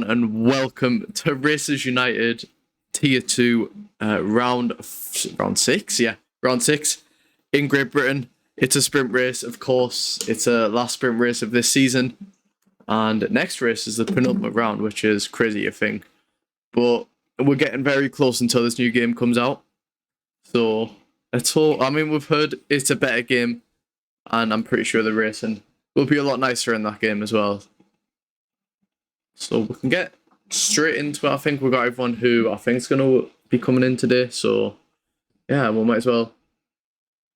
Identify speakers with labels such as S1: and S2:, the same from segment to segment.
S1: and welcome to Racers United Tier 2 round 6? Yeah, round 6 in Great Britain. It's a sprint race, of course. It's a last sprint race of this season. And next race is the penultimate round, which is crazy, I think. But we're getting very close until this new game comes out. So, let's hope. I mean, we've heard it's a better game. And I'm pretty sure the racing will be a lot nicer in that game as well. So we can get straight into it. I think we've got everyone who I think is going to be coming in today. So, yeah, we might as well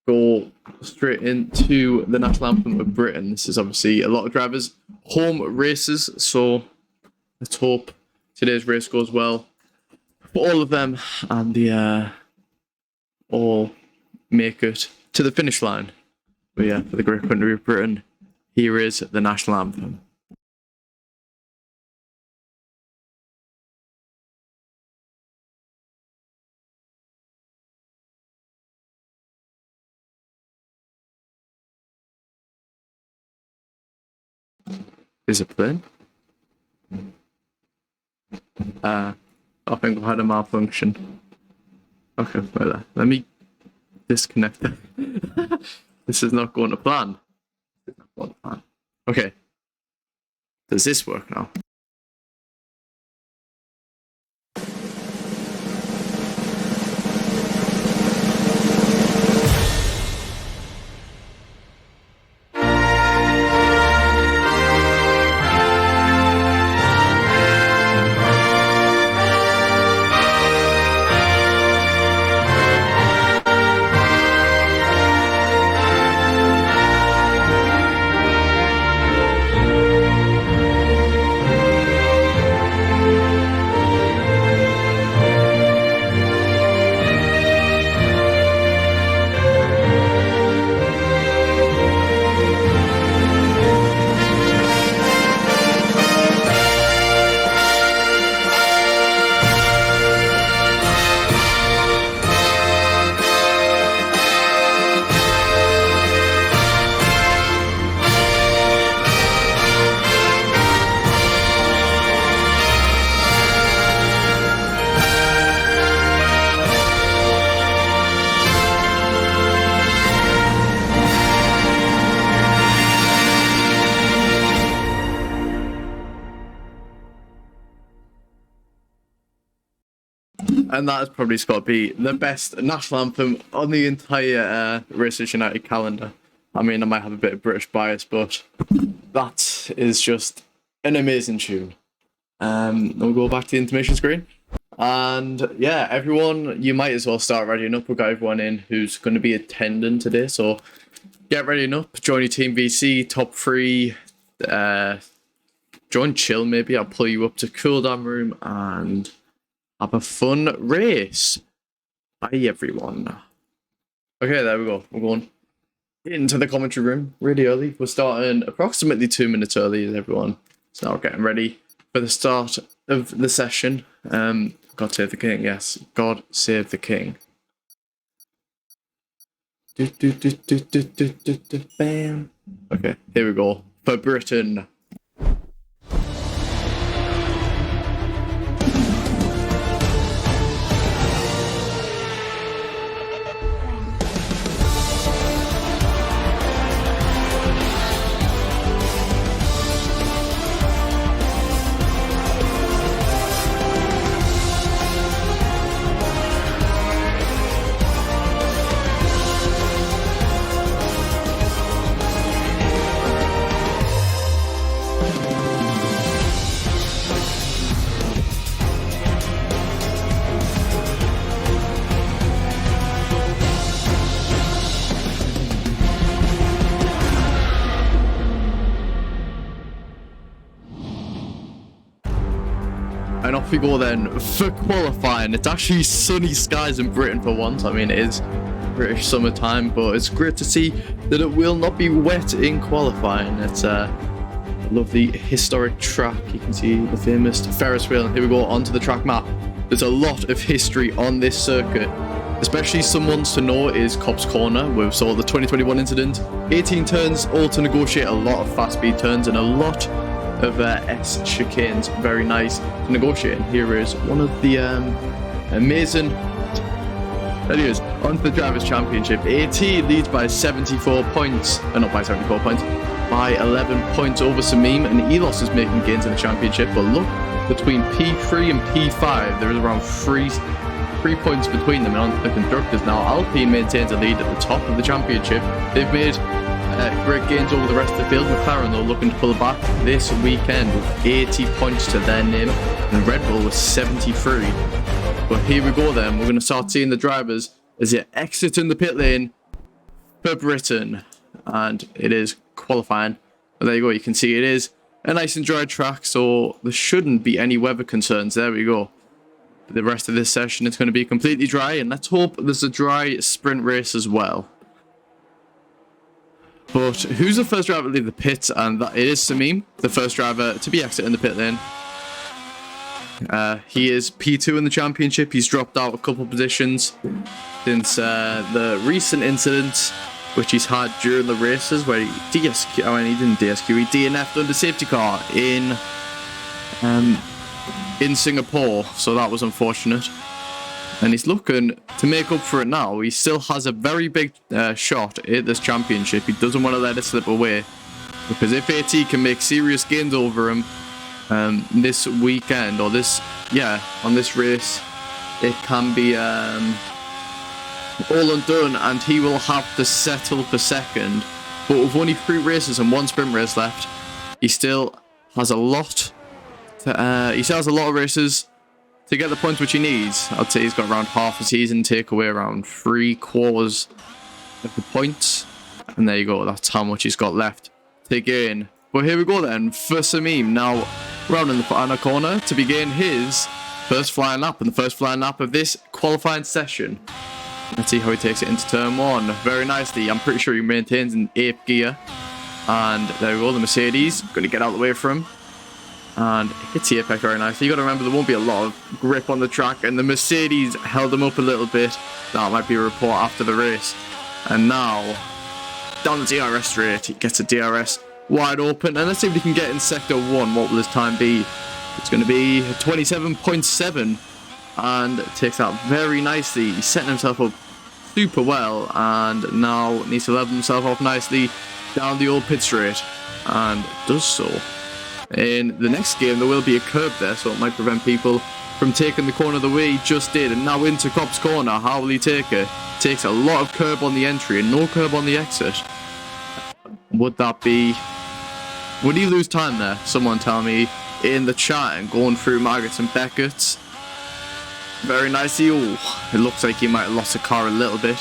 S1: go straight into the national anthem of Britain. This is obviously a lot of drivers' home races. So let's hope today's race goes well for all of them and they all make it to the finish line. But yeah, for the great country of Britain, here is the national anthem. Is it playing? I think we had a malfunction. Okay, well, let me disconnect it. This is not going to plan. Okay. Does this work now? And that has probably got to be the best national anthem on the entire Racers United calendar. I mean, I might have a bit of British bias, but that is just an amazing tune. We'll go back to the intermission screen. And yeah, everyone, you might as well start readying up. We've got everyone in who's going to be attending today. So get readying up. Join your team VC, top 3. Join chill maybe. I'll pull you up to cool down room and have a fun race. Bye, everyone. Okay, there we go. We're going into the commentary room really early. We're starting approximately 2 minutes early, everyone. So now we're getting ready for the start of the session. God save the king, yes. God save the king. Bam. Okay, here we go. For Britain. And off we go then for qualifying. It's actually sunny skies in Britain for once. I mean, it is British summertime, but it's great to see that it will not be wet in qualifying. It's a lovely historic track. You can see the famous Ferris wheel. And here we go onto the track map. There's a lot of history on this circuit. Especially some ones to know is Cops Corner. We saw the 2021 incident. 18 turns, all to negotiate a lot of fast speed turns and a lot of S chicanes. Very nice to negotiate. And here is one of the amazing. Anyways, on to the Drivers' Championship. AT leads by 74 points. Not by 74 points. By 11 points over Samim. And Elos is making gains in the championship. But look, between P3 and P5, there is around 3 points between them. And on the constructors now, Alpine maintains a lead at the top of the championship. They've made great gains over the rest of the field. McLaren, though, looking to pull back this weekend with 80 points to their name. And Red Bull with 73. But here we go then. We're going to start seeing the drivers as they exit in the pit lane for Britain. And it is qualifying. But there you go. You can see it is a nice and dry track. So there shouldn't be any weather concerns. There we go. The rest of this session is going to be completely dry. And let's hope there's a dry sprint race as well. But who's the first driver to leave the pits? And it is Samim, the first driver to be exiting the pit lane. He is P2 in the championship. He's dropped out a couple positions since the recent incident which he's had during the races where he DSQ. I mean, he didn't DSQ. He DNF'd under safety car in Singapore, so that was unfortunate. And he's looking to make up for it now. He still has a very big shot at this championship. He doesn't want to let it slip away, because if AT can make serious gains over him this weekend, or on this race, it can be all undone, and he will have to settle for second. But with only 3 races and 1 sprint race left, he still has a lot. He still has a lot of races to get the points which he needs. I'd say he's got around half a season, take away around 3/4 of the points, and there you go. That's how much he's got left to gain. But here we go then for Samim, now rounding the final corner to begin his first flying lap, and the first flying lap of this qualifying session. Let's see how he takes it into turn 1. Very nicely. I'm pretty sure he maintains in 8th gear. And there we go. The Mercedes going to get out of the way for him. And hits the apex very nicely. You got to remember there won't be a lot of grip on the track. And the Mercedes held him up a little bit. That might be a report after the race. And now, down the DRS straight. He gets a DRS wide open. And let's see if he can get in sector 1. What will his time be? It's going to be 27.7. And takes that very nicely. He's setting himself up super well, and now needs to level himself off nicely down the old pit straight, and does so. In the next game there will be a curb there, so it might prevent people from taking the corner the way he just did. And now into Cop's corner. How will he take it? Takes a lot of curb on the entry and no curb on the exit. Would he lose time there? Someone tell me in the chat. And going through Margaret's and Beckett's very nicely. Oh, it looks like he might have lost the car a little bit.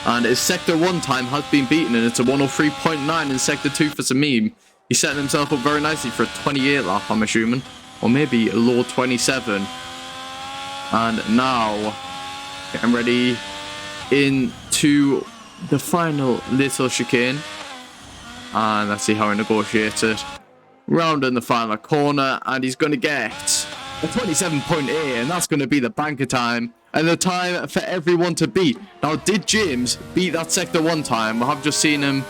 S1: And his sector 1 time has been beaten, and it's a 103.9 in sector 2 for Samim. He's setting himself up very nicely for a 28 lap, I'm assuming. Or maybe a low 27. And now, getting ready into the final little chicane. And let's see how he negotiates it. Rounding the final corner, and he's going to get a 27.8, and that's going to be the banker time, and the time for everyone to beat. Now, did James beat that sector 1 time? We have just seen him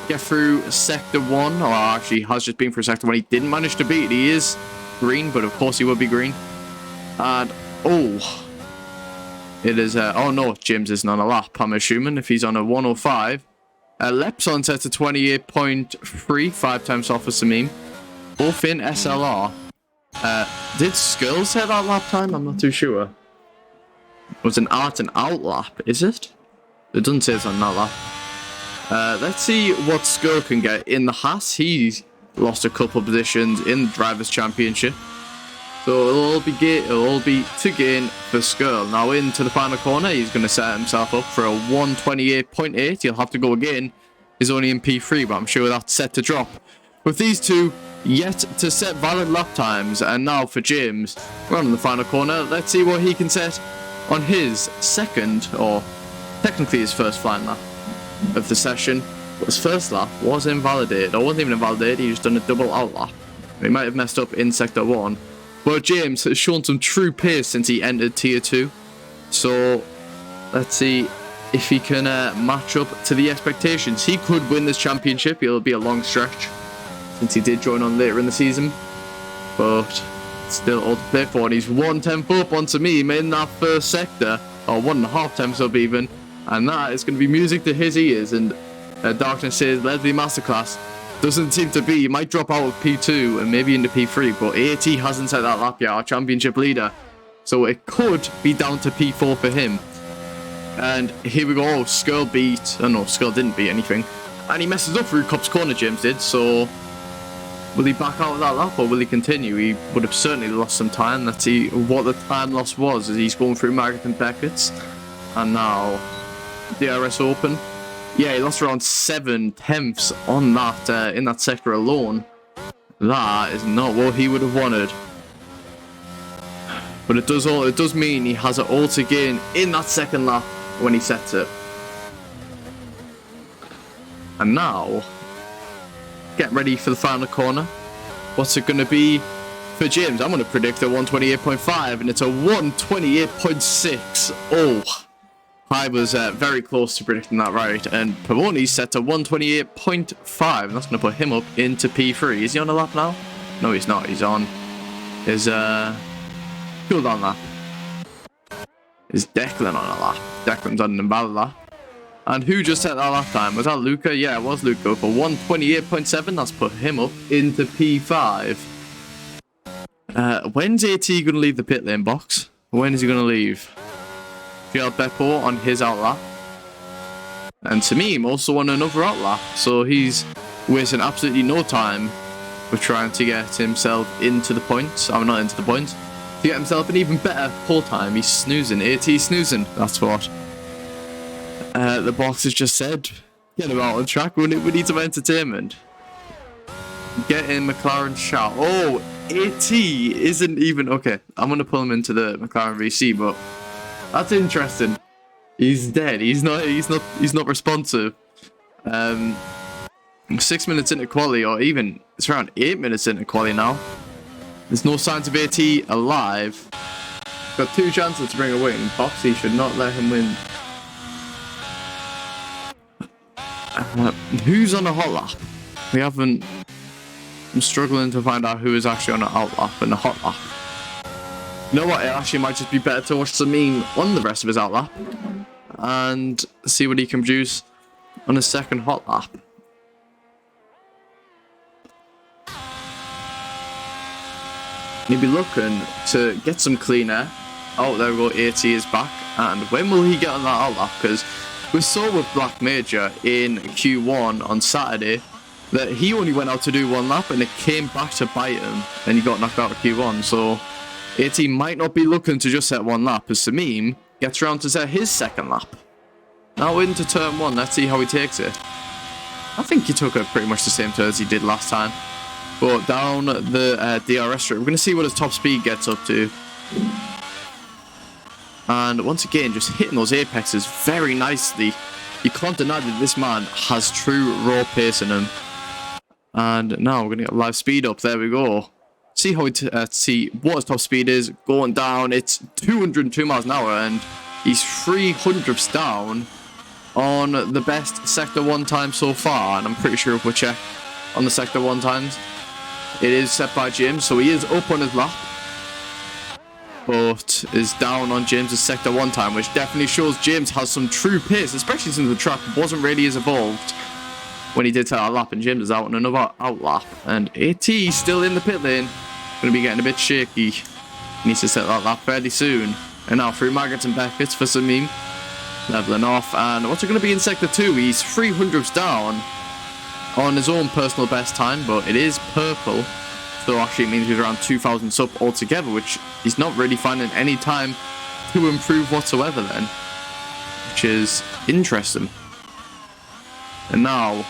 S1: get through sector 1, or actually has just been through sector 1. He didn't manage to beat it. He is green, but of course he will be green. And it is oh no, James isn't on a lap, I'm assuming, if he's on a 105. Lepson set to 28.3, 5 times off for Samim, both in SLR. Did Skirl set that lap time? I'm not too sure. It was an art and out lap, is it? It doesn't say it's on that lap. Let's see what Skirl can get in the Haas. He's lost a couple of positions in the Drivers' Championship. So it'll all be to gain for Skirl. Now into the final corner, he's going to set himself up for a 128.8. He'll have to go again. He's only in P3, but I'm sure that's set to drop. With these two yet to set valid lap times, and now for James, we're on the final corner. Let's see what he can set on his second, or technically his first flying lap of the session. But his first lap was invalidated. Or wasn't even invalidated, he just done a double out lap. He might have messed up in sector 1. But James has shown some true pace since he entered tier 2. So let's see if he can match up to the expectations. He could win this championship. It'll be a long stretch since he did join on later in the season. But still all to play for, and he's 1/10 up onto me in that first sector, or 1.5 tenths up even, and that is going to be music to his ears. And Darkness says Leslie Masterclass doesn't seem to be. He might drop out of P2 and maybe into P3, but AT hasn't set that lap yet, our championship leader, so it could be down to P4 for him. And here we go. Oh, Skrull beat. Oh no, Skrull didn't beat anything, and he messes up through Cop's corner. James did. So will he back out of that lap, or will he continue? He would have certainly lost some time. Let's see what the time loss was as he's going through Margaret and Beckett's. And now, DRS Open. Yeah, he lost around 7/10 on that, in that sector alone. That is not what he would have wanted. But it does mean he has it all to gain in that second lap when he sets it. And now, get ready for the final corner. What's it going to be for James? I'm going to predict a 128.5, and it's a 128.6. Oh, I was very close to predicting that right. And Pavoni's set to 128.5, and that's going to put him up into P3. Is he on a lap now? No, he's not. He's on his cooldown lap. Is Declan on a lap? Declan's on an invalid lap. And who just set that last time? Was that Luca? Yeah, it was Luca for 128.7. That's put him up into P5. When's AT going to leave the pit lane box? When is he going to leave? GL Beppo on his outlap. And Tamim also on another outlap. So he's wasting absolutely no time with trying to get himself into the points. I'm not into the points. To get himself an even better pull time. He's snoozing. AT snoozing. That's what the box has just said. Get him out on track. We need some entertainment. Get in McLaren shot. Oh, AT isn't even okay. I'm gonna pull him into the McLaren VC, but that's interesting. He's dead. He's not responsive. 6 minutes into quali, or even it's around 8 minutes into quali now. There's no signs of AT alive. Got 2 chances to bring a win. Boxy should not let him win. Who's on a hot lap? We haven't. I'm struggling to find out who is actually on an out lap and a hot lap. You know what? It actually might just be better to watch Samim on the rest of his out lap and see what he can produce on his second hot lap. He'll be looking to get some clean air. Oh, there we go. AT is back. And when will he get on that out lap? Because we saw with Black Major in Q1 on Saturday that he only went out to do 1 lap and it came back to bite him and he got knocked out of Q1. So AT might not be looking to just set 1 lap as Samim gets around to set his second lap. Now into turn 1, let's see how he takes it. I think he took it pretty much the same turn as he did last time. But down the DRS strip, we're going to see what his top speed gets up to. And once again, just hitting those apexes very nicely. You can't deny that this man has true raw pace in him. And now we're going to get live speed up. There we go. See how see what his top speed is going down. It's 202 miles an hour, and he's 300ths down on the best Sector 1 time so far. And I'm pretty sure if we check on the Sector 1 times, it is set by James, so he is up on his lap, but is down on James's Sector 1 time, which definitely shows James has some true pace, especially since the track wasn't really as evolved when he did set that lap, and James is out on another out lap. And AT still in the pit lane, going to be getting a bit shaky. He needs to set that lap fairly soon. And now through Margaret and Beckett's for Samim, leveling off. And what's it going to be in Sector 2? He's 300ths down on his own personal best time, but it is purple, so actually it means he's around 2,000 up altogether, which he's not really finding any time to improve whatsoever then, which is interesting. And now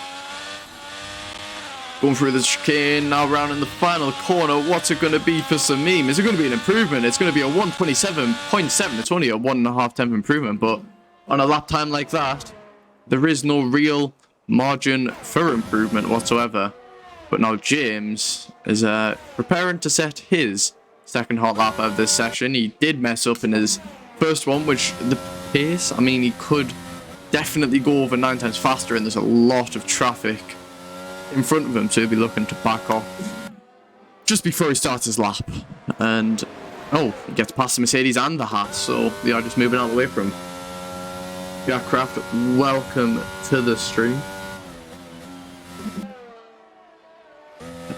S1: going through the chicane, now round in the final corner. What's it going to be for Samim? Is it going to be an improvement? It's going to be a 127.7. It's only a 1.5 tenth improvement, but on a lap time like that, there is no real margin for improvement whatsoever. But now James is preparing to set his second hot lap of this session. He did mess up in his first one, which the pace, I mean, he could definitely go over 9 times faster, and there's a lot of traffic in front of him, so he'll be looking to back off just before he starts his lap. And oh, he gets past the Mercedes and the Haas, so they are just moving out of the way from him. Jack Craft, welcome to the stream.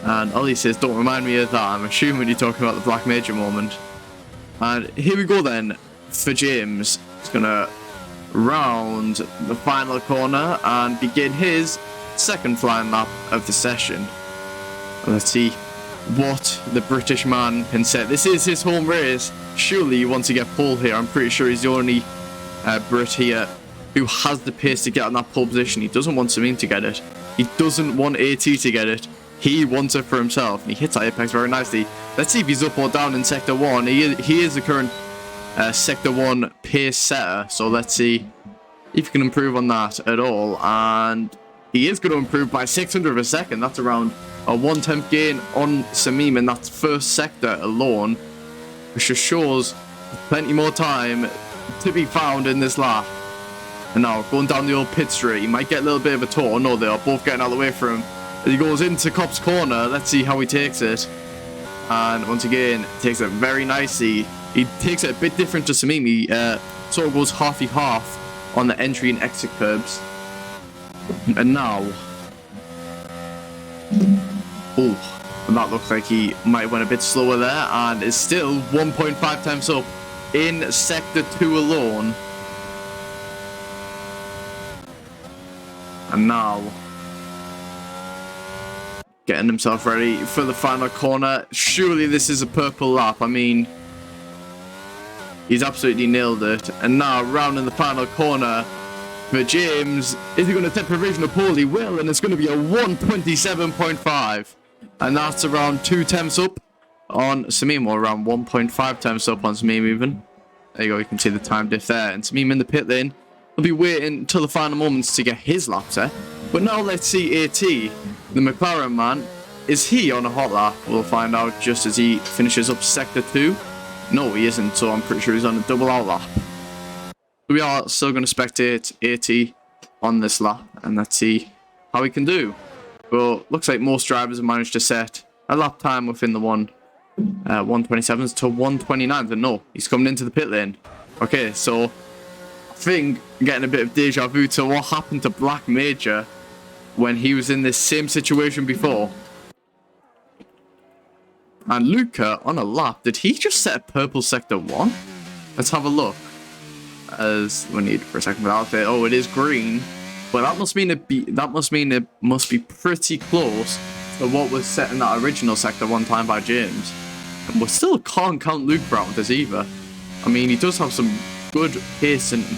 S1: And Ollie says, don't remind me of that. I'm assuming you're talking about the Black Major moment. And here we go then for James. He's going to round the final corner and begin his second flying lap of the session. Let's see what the British man can say. This is his home race. Surely he wants to get pole here. I'm pretty sure he's the only Brit here who has the pace to get on that pole position. He doesn't want Samim to get it. He doesn't want AT to get it. He wants it for himself. And he hits that apex very nicely. Let's see if he's up or down in Sector 1. He is the current Sector 1 pace setter. So let's see if he can improve on that at all. And he is going to improve by 600 of a second. That's around a 1/10 gain on Samim in that first sector alone, which just shows plenty more time to be found in this lap. And now going down the old pit straight, he might get a little bit of a tour. No, they are both getting out of the way for him. As he goes into Cop's corner, let's see how he takes it. And once again, takes it very nicely. He takes it a bit different to Samim. He sort of goes half-y-half on the entry and exit curbs. And now, oh, that looks like he might have went a bit slower there, and is still 1.5 times up in Sector 2 alone. And now, getting himself ready for the final corner. Surely this is a purple lap. I mean, he's absolutely nailed it. And now, rounding the final corner for James. Is he going to take provisional pole? He will, and it's going to be a 1:27.5. And that's around 2 tenths up on Samim, or around 1.5 tenths up on Samim even. There you go, you can see the time diff there. And Samim in the pit lane will be waiting until the final moments to get his lap set. But now let's see AT, the McLaren man. Is he on a hot lap? We'll find out just as he finishes up Sector 2. No, he isn't, so I'm pretty sure he's on a double out lap. We are still going to spectate AT on this lap, and let's see how he can do. But looks like most drivers have managed to set a lap time within the 1:27s to 1:29s, and no, he's coming into the pit lane. Okay, so I think I'm getting a bit of deja vu to what happened to Black Major when he was in this same situation before. And Luca on a lap, did he just set a purple Sector 1? Let's have a look. As we need for a second without it. Oh, it is green. But that must mean it must be pretty close to what was set in that original Sector 1 time by James. And we still can't count Luke out with this either. I mean, he does have some good pace in him,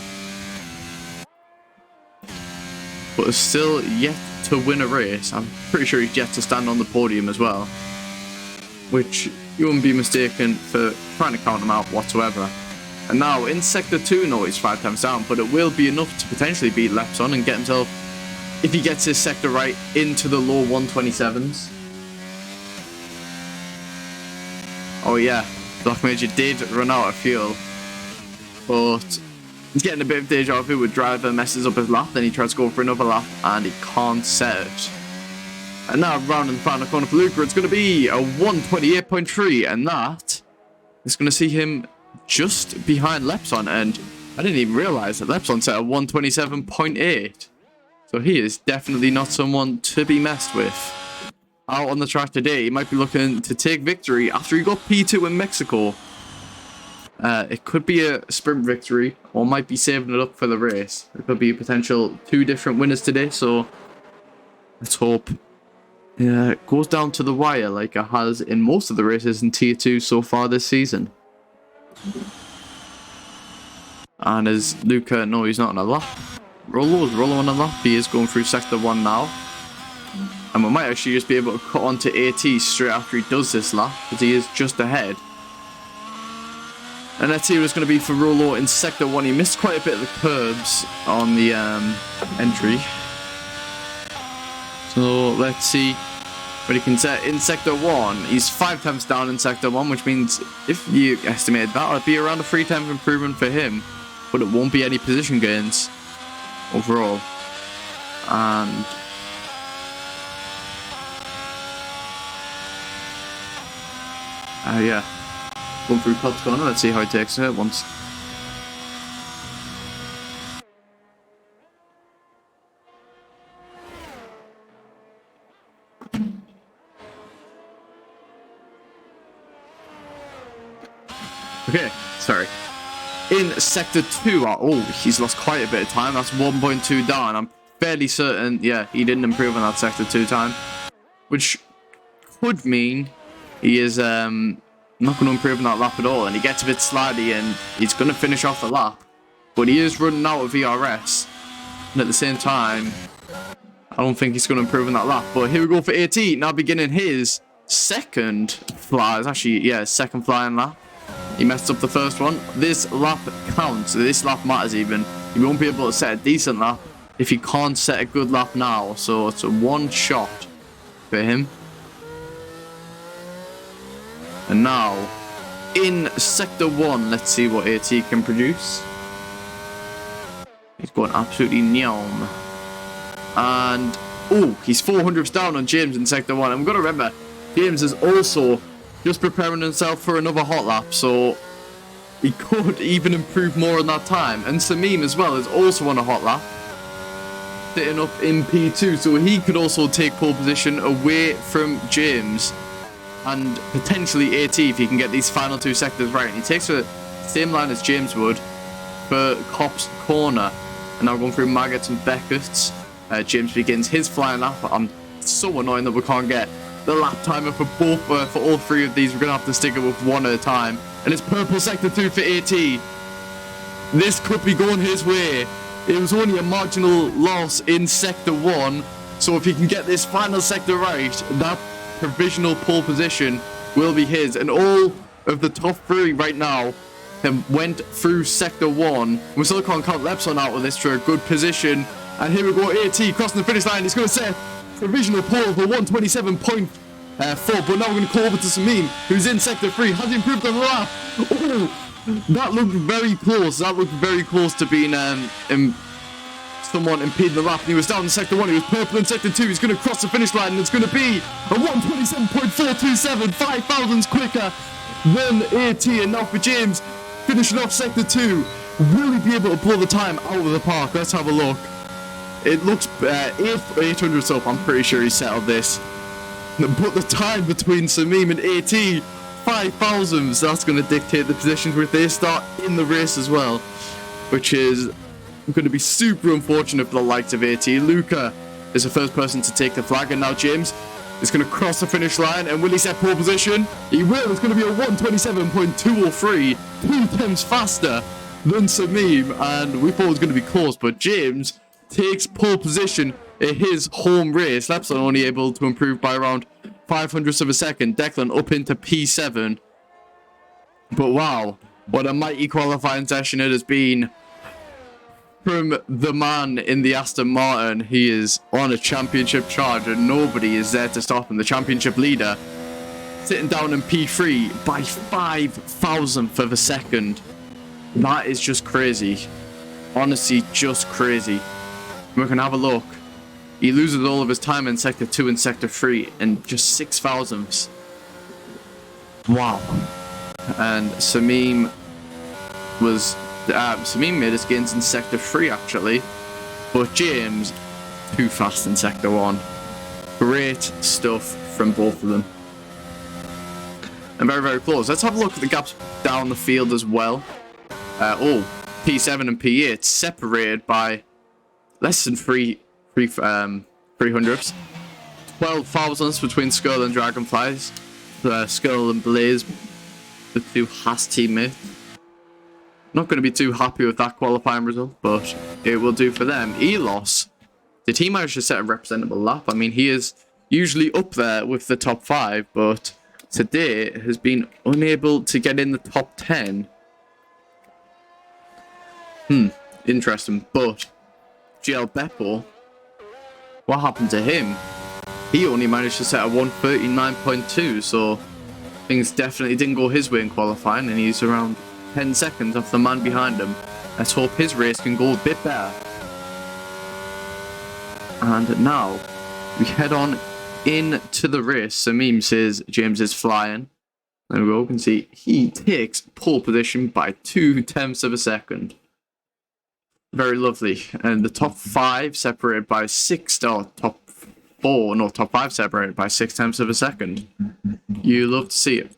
S1: but is still yet to win a race. I'm pretty sure he's yet to stand on the podium as well, which you wouldn't be mistaken for trying to count him out whatsoever. And now in Sector 2, no, he's 5 times down, but it will be enough to potentially beat Lepson and get himself, if he gets his sector right, into the low 1:27s. Oh yeah, Black Major did run out of fuel, but he's getting a bit of deja vu with driver messes up his lap, then he tries to go for another lap and he can't set it. And now round in the final corner for Luca, it's going to be a 1:28.3, and that is going to see him just behind Lepson, and I didn't even realize that Lepson set a 1:27.8. So he is definitely not someone to be messed with. Out on the track today, he might be looking to take victory after he got P2 in Mexico. It could be a sprint victory, or might be saving it up for the race. It could be a potential 2 different winners today, so let's hope it goes down to the wire like it has in most of the races in Tier 2 so far this season. And as Luca, no, he's not on a lap. Rollo on a lap. He is going through Sector 1 now. And we might actually just be able to cut onto AT straight after he does this lap, because he is just ahead. And let's see what it's going to be for Rollo in Sector 1. He missed quite a bit of the curbs on the entry. So let's see what he can set in Sector 1. He's 5 times down in Sector 1, which means if you estimate that, it'd be around a 3-time improvement for him. But it won't be any position gains overall. And Yeah. Going through Cops corner. Let's see how he takes it once. Okay, sorry. In Sector 2, oh, he's lost quite a bit of time. That's 1.2 down. I'm fairly certain, yeah, he didn't improve on that Sector 2 time. Which could mean he is not going to improve on that lap at all. And he gets a bit slidey and he's going to finish off the lap. But he is running out of VRS. And at the same time, I don't think he's going to improve on that lap. But here we go for AT, now beginning his second fly. It's actually, yeah, second flying lap. He messed up the first one. This lap counts. This lap matters even. He won't be able to set a decent lap if he can't set a good lap now. So it's a one shot for him. And now, in Sector 1, let's see what AT can produce. He's going absolutely nyom. And, oh, he's 400ths down on James in Sector 1. And we've got to remember, James is also just preparing himself for another hot lap, so he could even improve more on that time. And Samim as well is also on a hot lap, sitting up in P2, so he could also take pole position away from James and potentially AT if he can get these final two sectors right. And he takes the same line as James would for Cop's corner. And now going through Maggots and Beckett's, James begins his flying lap. I'm so annoying that we can't get the lap timer for both, for all three of these. We're going to have to stick it with one at a time. And it's purple Sector 2 for AT. This could be going his way. It was only a marginal loss in Sector 1. So if he can get this final sector right, that provisional pole position will be his. And all of the top three right now have went through Sector 1. We still can't count Lepson out of this to a good position. And here we go, AT crossing the finish line. He's going to set provisional pole for 127.4, but now we're going to call over to Samim, who's in Sector 3. Has improved on the lap. Oh, that looked very close. That looked very close to being someone impeding the lap. And he was down in Sector 1. He was purple in Sector 2. He's going to cross the finish line, and it's going to be a 127.427, 5 thousandths quicker than AT. And now for James, finishing off Sector 2. Will he be able to blow the time out of the park? Let's have a look. It looks 800 up. I'm pretty sure he settled this. But the time between Samim and AT, 5 thousandths, that's going to dictate the positions where they start in the race as well, which is going to be super unfortunate for the likes of AT. Luca is the first person to take the flag, and now James is going to cross the finish line. And will he set pole position? He will. It's going to be a 127.203, 2 times faster than Samim, and we thought it was going to be close, but James takes pole position in his home race. Lepson only able to improve by around 500ths of a second. Declan up into P7. But wow, what a mighty qualifying session it has been from the man in the Aston Martin. He is on a championship charge and nobody is there to stop him. The championship leader sitting down in P3 by 5 thousandths of a second. That is just crazy. Honestly, just crazy. We can have a look. He loses all of his time in Sector 2 and Sector 3 in just 6 thousandths. Wow. And Samim was... Samim made his gains in Sector 3 actually. But James, too fast in Sector 1. Great stuff from both of them. And very, very close. Let's have a look at the gaps down the field as well. P7 and P8 separated by less than 300ths. 12 thousandths between Skull and Dragonflies. Skull and Blaze, the two Haas teammates. Not going to be too happy with that qualifying result, but it will do for them. Elos, did he manage to set a representable lap? I mean, he is usually up there with the top 5, but today has been unable to get in the top 10. Interesting, but GL Beppo, what happened to him? He only managed to set a 139.2, so things definitely didn't go his way in qualifying, and he's around 10 seconds off the man behind him. Let's hope his race can go a bit better. And now we head on into the race. Samim says James is flying. There we go. You can see he takes pole position by 0.2 of a second. Very lovely. And the top 5 separated by 6, or top 4, no, top 5 separated by 0.6 of a second. You love to see it.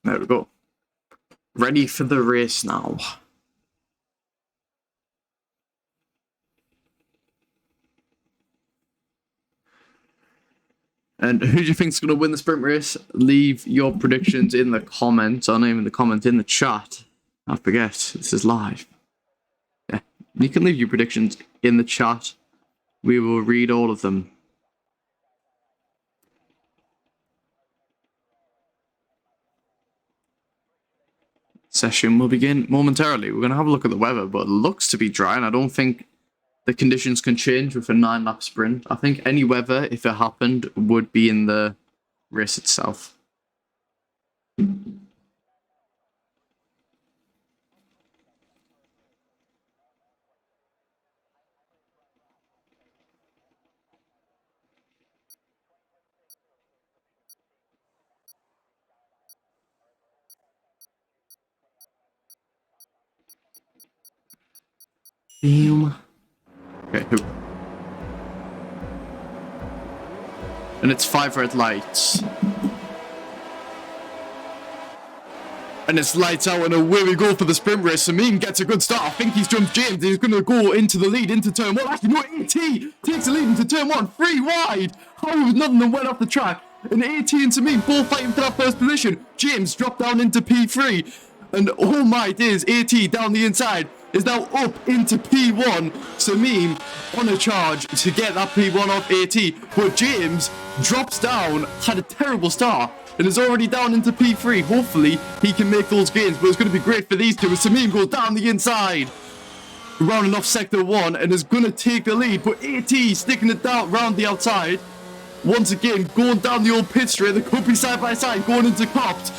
S1: There we go. Ready for the race now. And who do you think is going to win the sprint race? Leave your predictions in the comments, or not even the comments, in the chat. I forget, this is live. Yeah, you can leave your predictions in the chat. We will read all of them. Session will begin momentarily. We're going to have a look at the weather, but it looks to be dry, and I don't think the conditions can change with a 9-lap sprint. I think any weather, if it happened, would be in the race itself. Damn. Okay, who? And it's 5 red lights. And it's lights out, and away we go for the sprint race. Samim gets a good start. I think he's jumped James. He's going to go into the lead, into turn 1. Actually, no, AT takes the lead into turn 1. 3 wide. How none of them went off the track. And AT and Samim both fighting for that first position. James dropped down into P3. And oh my days, AT down the inside is now up into P1. Samim on a charge to get that P1 off AT. But James drops down, had a terrible start, and is already down into P3. Hopefully, he can make those gains, but it's going to be great for these two as Samim goes down the inside, rounding off sector 1, and is going to take the lead. But AT sticking it down round the outside. Once again, going down the old pit straight. They could be side by side, going into Copt.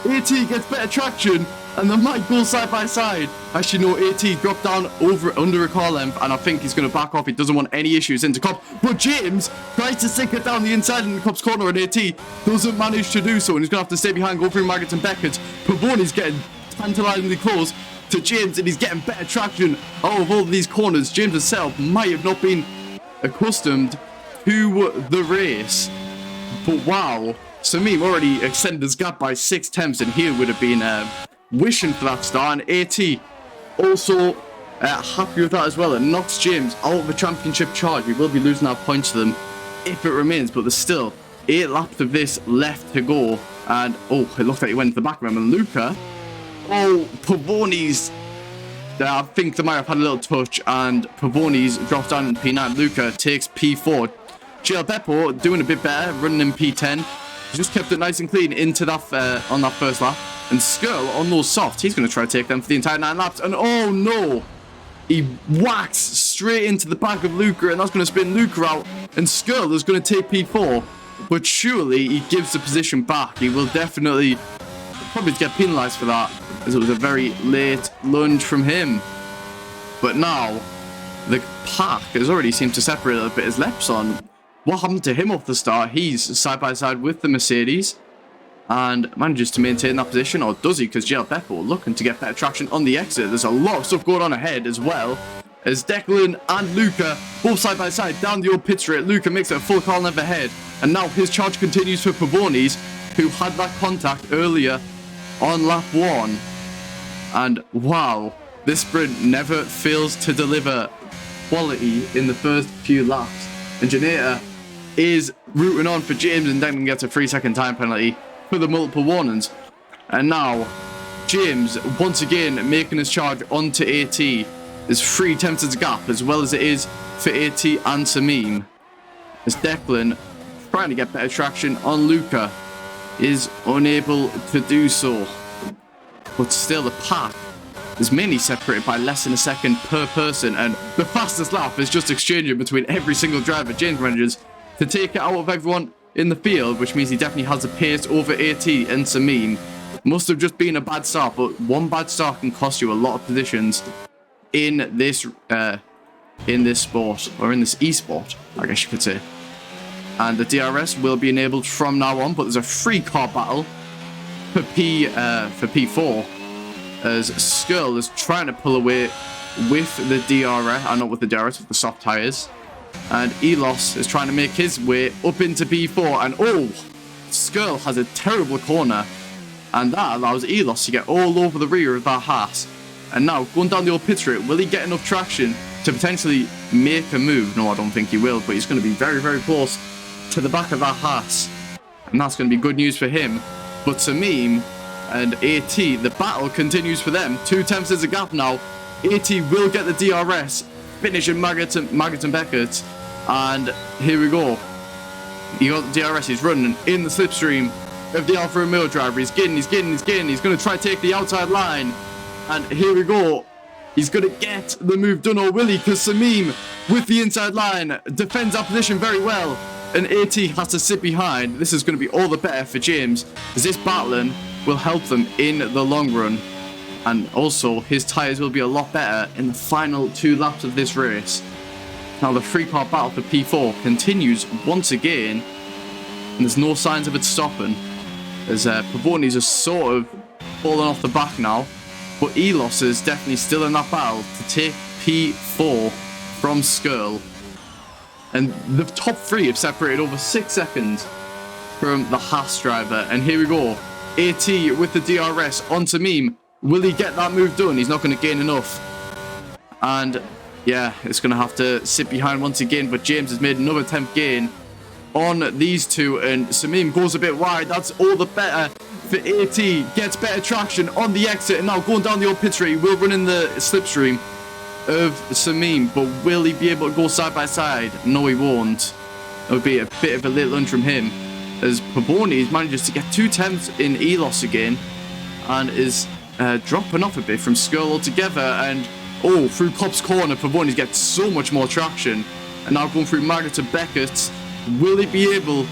S1: AT gets better traction, and they might go side by side. Actually, no, AT dropped down under a car length, and I think he's going to back off. He doesn't want any issues into Copt. But James tries to stick it down the inside in the Copt's corner, and AT doesn't manage to do so, and he's going to have to stay behind, go through Maggots and Beckett. Pavoni's getting tantalizingly close to James, and he's getting better traction out of all of these corners. James himself might have not been accustomed to the race, but wow, Samim already extended his gap by 0.6, and he would have been wishing for that start. And AT also happy with that as well. It knocks James out of the championship charge. We will be losing our points to them if it remains, but there's still 8 laps of this left to go. And oh, it looks like he went to the back of him. And Luca, oh, Pavoni's, I think they might have had a little touch, and Pavoni's drops down in P9. Luca takes P4. Gil Beppo doing a bit better, running in P10. He just kept it nice and clean into that on that first lap. And Skirl on those softs, he's going to try to take them for the entire 9 laps. And oh no! He whacks straight into the back of Luca, and that's going to spin Luca out. And Skirl is going to take P4. But surely he gives the position back. He will definitely probably get penalised for that, as it was a very late lunge from him. But now, the pack has already seemed to separate a little bit. His Lepson, what happened to him off the start? He's side by side with the Mercedes and manages to maintain that position, or does he? Because Gil Beppo looking to get better traction on the exit. There's a lot of stuff going on ahead as well, as Declan and Luca both side by side down the old pit straight. Luca makes it a full car length ahead, and now his charge continues for Pavonis, who had that contact earlier on lap 1. And wow, this sprint never fails to deliver quality in the first few laps. And Janeta is rooting on for James, and Declan gets a 3-second time penalty for the multiple warnings. And now James once again making his charge onto AT. There's 3/10 gap, as well as it is for AT and Samim, as Declan trying to get better traction on Luca is unable to do so. But still, the pack is mainly separated by less than a second per person, and the fastest lap is just exchanging between every single driver. James manages to take it out of everyone in the field, which means he definitely has a pace over AT and Samim. Must have just been a bad start, but one bad start can cost you a lot of positions in this sport, or in this esport, I guess you could say. and the DRS will be enabled from now on. But there's a 3-car battle for P4 as Skirl is trying to pull away with the DRS, not with the DRS, with the soft tires, and Elos is trying to make his way up into P4, and Skirl has a terrible corner, and that allows Elos to get all over the rear of that Haas. And now going down the old pit straight, will he get enough traction to potentially make a move? No, I don't think he will, but he's going to be very, very close to the back of that Haas, and that's going to be good news for him. But Samim and AT, the battle continues for them. 2 tenths is a gap now. AT will get the DRS, finishing Maggott and Beckett, and here we go. He got the DRS, he's running in the slipstream of the Alfa Romeo driver. He's getting. He's going to try to take the outside line, and here we go. He's going to get the move done, or will he? Because Samim, with the inside line, defends our position very well, and AT has to sit behind. This is going to be all the better for James, as this battling will help them in the long run. And also, his tyres will be a lot better in the final 2 laps of this race. Now, the 3-car battle for P4 continues once again, and there's no signs of it stopping, as Pavonis are sort of falling off the back now. But Elos is definitely still in that battle to take P4 from Skirl. And the top 3 have separated over 6 seconds from the Haas driver. And here we go. AT with the DRS on Samim. Will he get that move done? He's not going to gain enough. And yeah, it's going to have to sit behind once again. But James has made another 10th gain on these 2. And Samim goes a bit wide. That's all the better for AT. Gets better traction on the exit. And now going down the old pit straight, he will run in the slipstream of Samim. But will he be able to go side by side? No, he won't. It would be a bit of a late lunge from him, as Pavonis manages to get 2 tenths in Elos again, and is dropping off a bit from Skirl altogether. And through Cop's corner, Pavonis gets so much more traction, and now going through Maggott to Beckett. Will he be able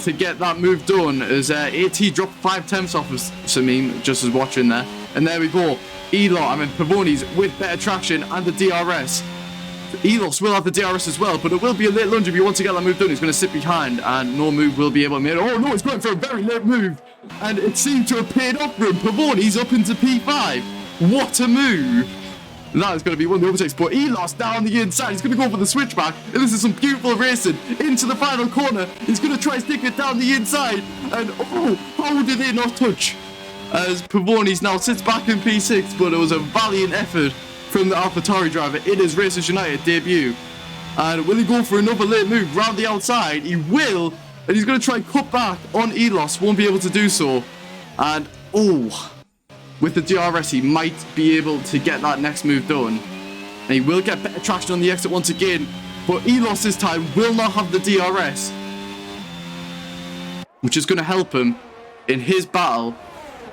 S1: to get that move done, as AT dropped 5 tenths off of Samim just as watching there. And there we go, Pavonis with better traction and the DRS. Elos will have the DRS as well, but it will be a late lunge if you want to get that move done. He's going to sit behind, and no move will be able to make it. Oh no, it's going for a very late move, and it seemed to have paid off for him. Pavonis up into P5. What a move! That is going to be one of the overtakes, but Elos down the inside. He's going to go for the switchback, and this is some beautiful racing into the final corner. He's going to try to stick it down the inside, and how did they not touch? As Pavonis now sits back in P6, but it was a valiant effort from the AlphaTauri driver in his Racers United debut. And will he go for another late move round the outside? He will, and he's going to try and cut back on Elos. Won't be able to do so. And with the DRS, he might be able to get that next move done. And he will get better traction on the exit once again. But Elos this time will not have the DRS, which is going to help him in his battle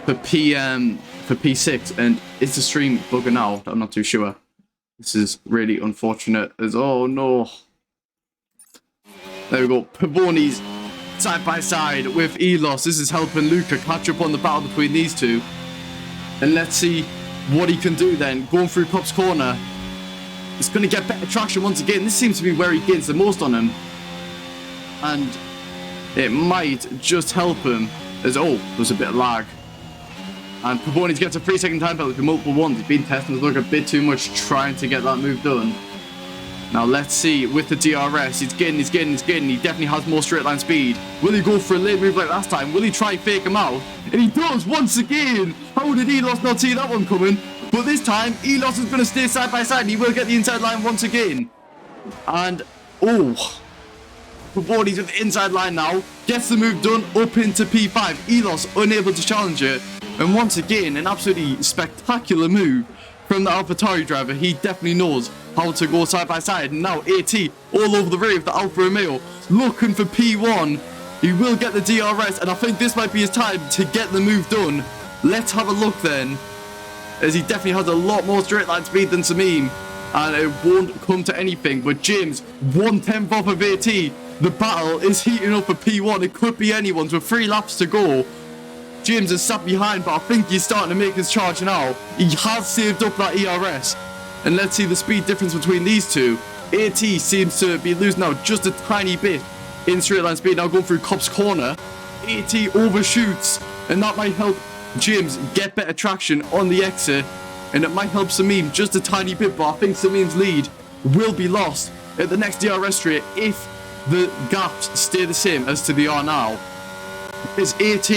S1: for P6. And is the stream bugging out? I'm not too sure. This is really unfortunate, as oh no. There we go. Pavonis side by side with Elos. This is helping Luca catch up on the battle between these 2. And let's see what he can do then. Going through Cop's corner. It's going to get better traction once again. This seems to be where he gains the most on him. And it might just help him, as there's a bit of lag. And Pavonis gets a 3-second time penalty for multiple ones. He's been testing his luck a bit too much, trying to get that move done. Now let's see with the DRS. He's getting. He definitely has more straight line speed. Will he go for a late move like last time? Will he try and fake him out? And he does once again. How did Elos not see that one coming? But this time, Elos is going to stay side by side, and he will get the inside line once again. And Pavonis with the inside line now. Gets the move done up into P5. Elos unable to challenge it. And once again, an absolutely spectacular move from the AlphaTauri driver. He definitely knows how to go side by side. And now AT all over the rear of the Alfa Romeo, looking for P1. He will get the DRS, and I think this might be his time to get the move done. Let's have a look then, as he definitely has a lot more straight line speed than Samim, and it won't come to anything. But James, 1/10 off of AT. The battle is heating up for P1. It could be anyone's with 3 laps to go. James is sat behind, but I think he's starting to make his charge now. He has saved up that ERS. And let's see the speed difference between these 2. AT seems to be losing out just a tiny bit in straight line speed. Now going through Cop's corner. AT overshoots, and that might help James get better traction on the exit, and it might help Samim just a tiny bit, but I think Samim's lead will be lost at the next DRS straight if the gaps stay the same as to they are now. It's AT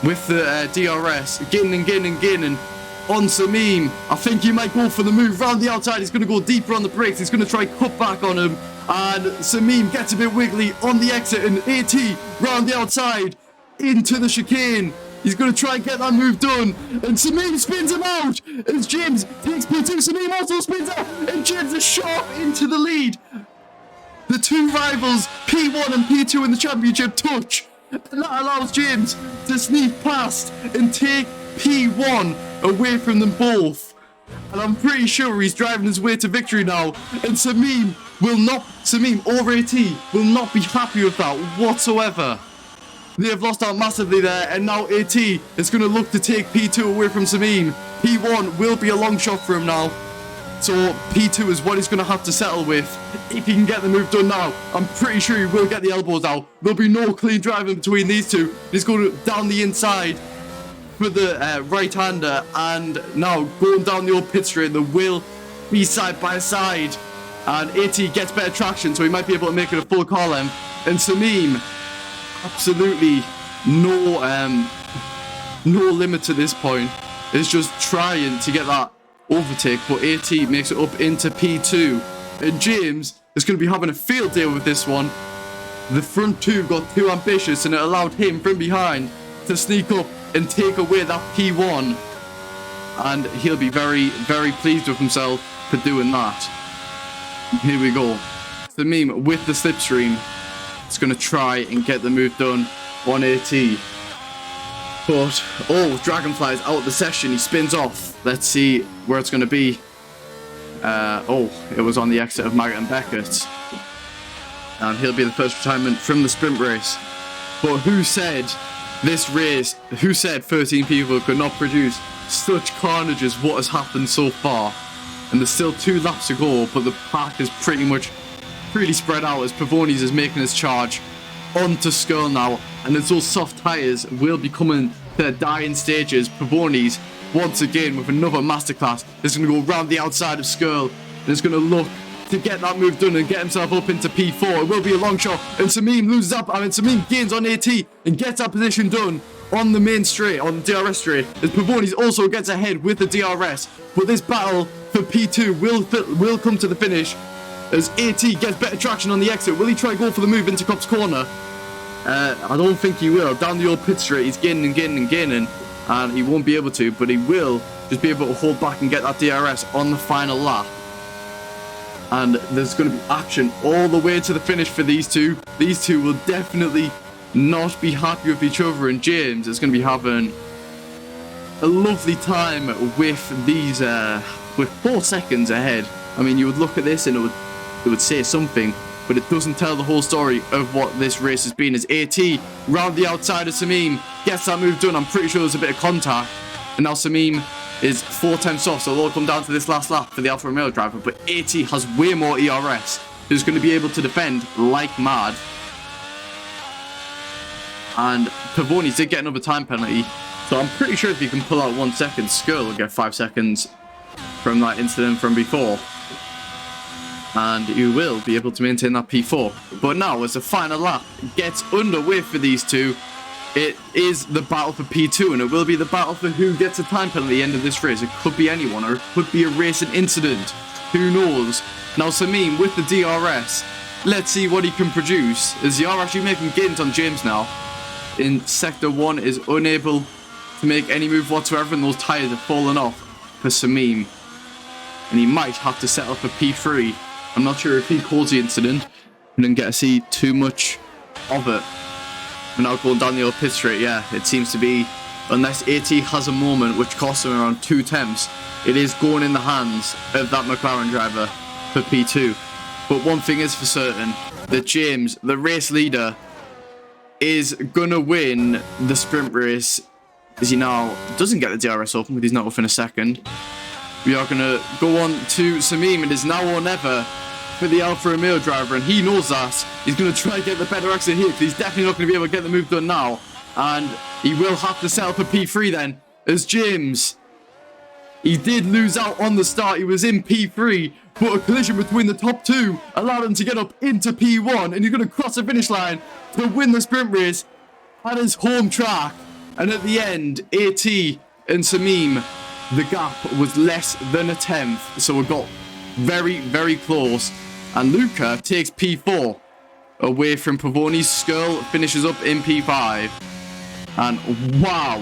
S1: with the DRS gaining on Samim. I think he might go for the move round the outside. He's going to go deeper on the brakes. He's going to try cut back on him, and Samim gets a bit wiggly on the exit, and AT round the outside into the chicane. He's going to try and get that move done, and Samim spins him out as James takes P2. Samim also spins out, and James is sharp into the lead. The two rivals, P1 and P2 in the championship, touch, and that allows James to sneak past and take P1 away from them both. And I'm pretty sure he's driving his way to victory now, and Samim or AT will not be happy with that whatsoever. They have lost out massively there, and now AT is going to look to take P2 away from Samim. P1 will be a long shot for him now, so P2 is what he's going to have to settle with if he can get the move done now. I'm pretty sure he will get the elbows out. There'll be no clean driving between these two. He's going down the inside for the right-hander, and now going down the old pit straight. They will be side by side, and AT gets better traction, so he might be able to make it a full car length. And Samim, absolutely no limit at this point, is just trying to get that overtake, but AT makes it up into P2, and James is going to be having a field day with this one. The front two got too ambitious, and it allowed him from behind to sneak up and take away that P1, and he'll be very, very pleased with himself for doing that. Here we go. Samim with the slipstream. It's going to try and get the move done on AT. But, oh, Dragonfly's out of the session. He spins off. Let's see where it's going to be. It was on the exit of Maggott and Beckett. And he'll be the first retirement from the sprint race. But who said 13 people could not produce such carnage as what has happened so far? And there's still 2 laps to go, but the pack is pretty much spread out as Pavonis is making his charge onto Skirl now, and as those soft tyres will be coming to their dying stages, Pavonis once again with another masterclass is going to go round the outside of Skirl, and is going to look to get that move done and get himself up into P4. It will be a long shot, and Samim loses up. Samim gains on AT and gets that position done on the main straight, on the DRS straight, as Pavonis also gets ahead with the DRS. But this battle for P2 will come to the finish as AT gets better traction on the exit. Will he try to go for the move into Cop's corner? I don't think he will. Down the old pit straight, he's gaining, and he won't be able to, but he will just be able to hold back and get that DRS on the final lap. And there's going to be action all the way to the finish for these two. These two will definitely not be happy with each other, and James is going to be having a lovely time with these, with 4 seconds ahead. I mean, you would look at this and it would say something, but it doesn't tell the whole story of what this race has been, as AT round the outside of Samim gets that move done. I'm pretty sure there's a bit of contact, and now Samim is 4 tenths off, so it'll all come down to this last lap for the Alfa Romeo driver, but AT has way more ERS, who's going to be able to defend like mad. And Pavonis did get another time penalty, so I'm pretty sure if he can pull out 1 second, Skirl will get 5 seconds from that incident from before, and you will be able to maintain that P4. But now, as the final lap gets underway for these two, it is the battle for P2, and it will be the battle for who gets a time penalty at the end of this race. It could be anyone, or it could be a racing incident. Who knows? Now, Samim with the DRS. Let's see what he can produce, as they are actually making gains on James now. In Sector 1 is unable to make any move whatsoever, and those tyres have fallen off for Samim. And he might have to settle for P3. I'm not sure if he caused the incident. I didn't get to see too much of it. We're now going down the old pit straight. Yeah, it seems to be, unless AT has a moment which costs him around 2 tenths, it is going in the hands of that McLaren driver for P2. But one thing is for certain, that James, the race leader, is going to win the sprint race, as he now doesn't get the DRS open, but he's not off in a second. We are going to go on to Samim. It is now or never for the Alfa Romeo driver, and he knows that. He's going to try and get the better exit here, because he's definitely not going to be able to get the move done now. And he will have to settle for P3 then, as James, he did lose out on the start. He was in P3, but a collision between the top two allowed him to get up into P1, and he's going to cross the finish line to win the sprint race at his home track. And at the end, AT and Samim, the gap was less than a tenth, so it got very, very close. And Luca takes P4 away from Pavoni's. Skirl finishes up in P5. And wow,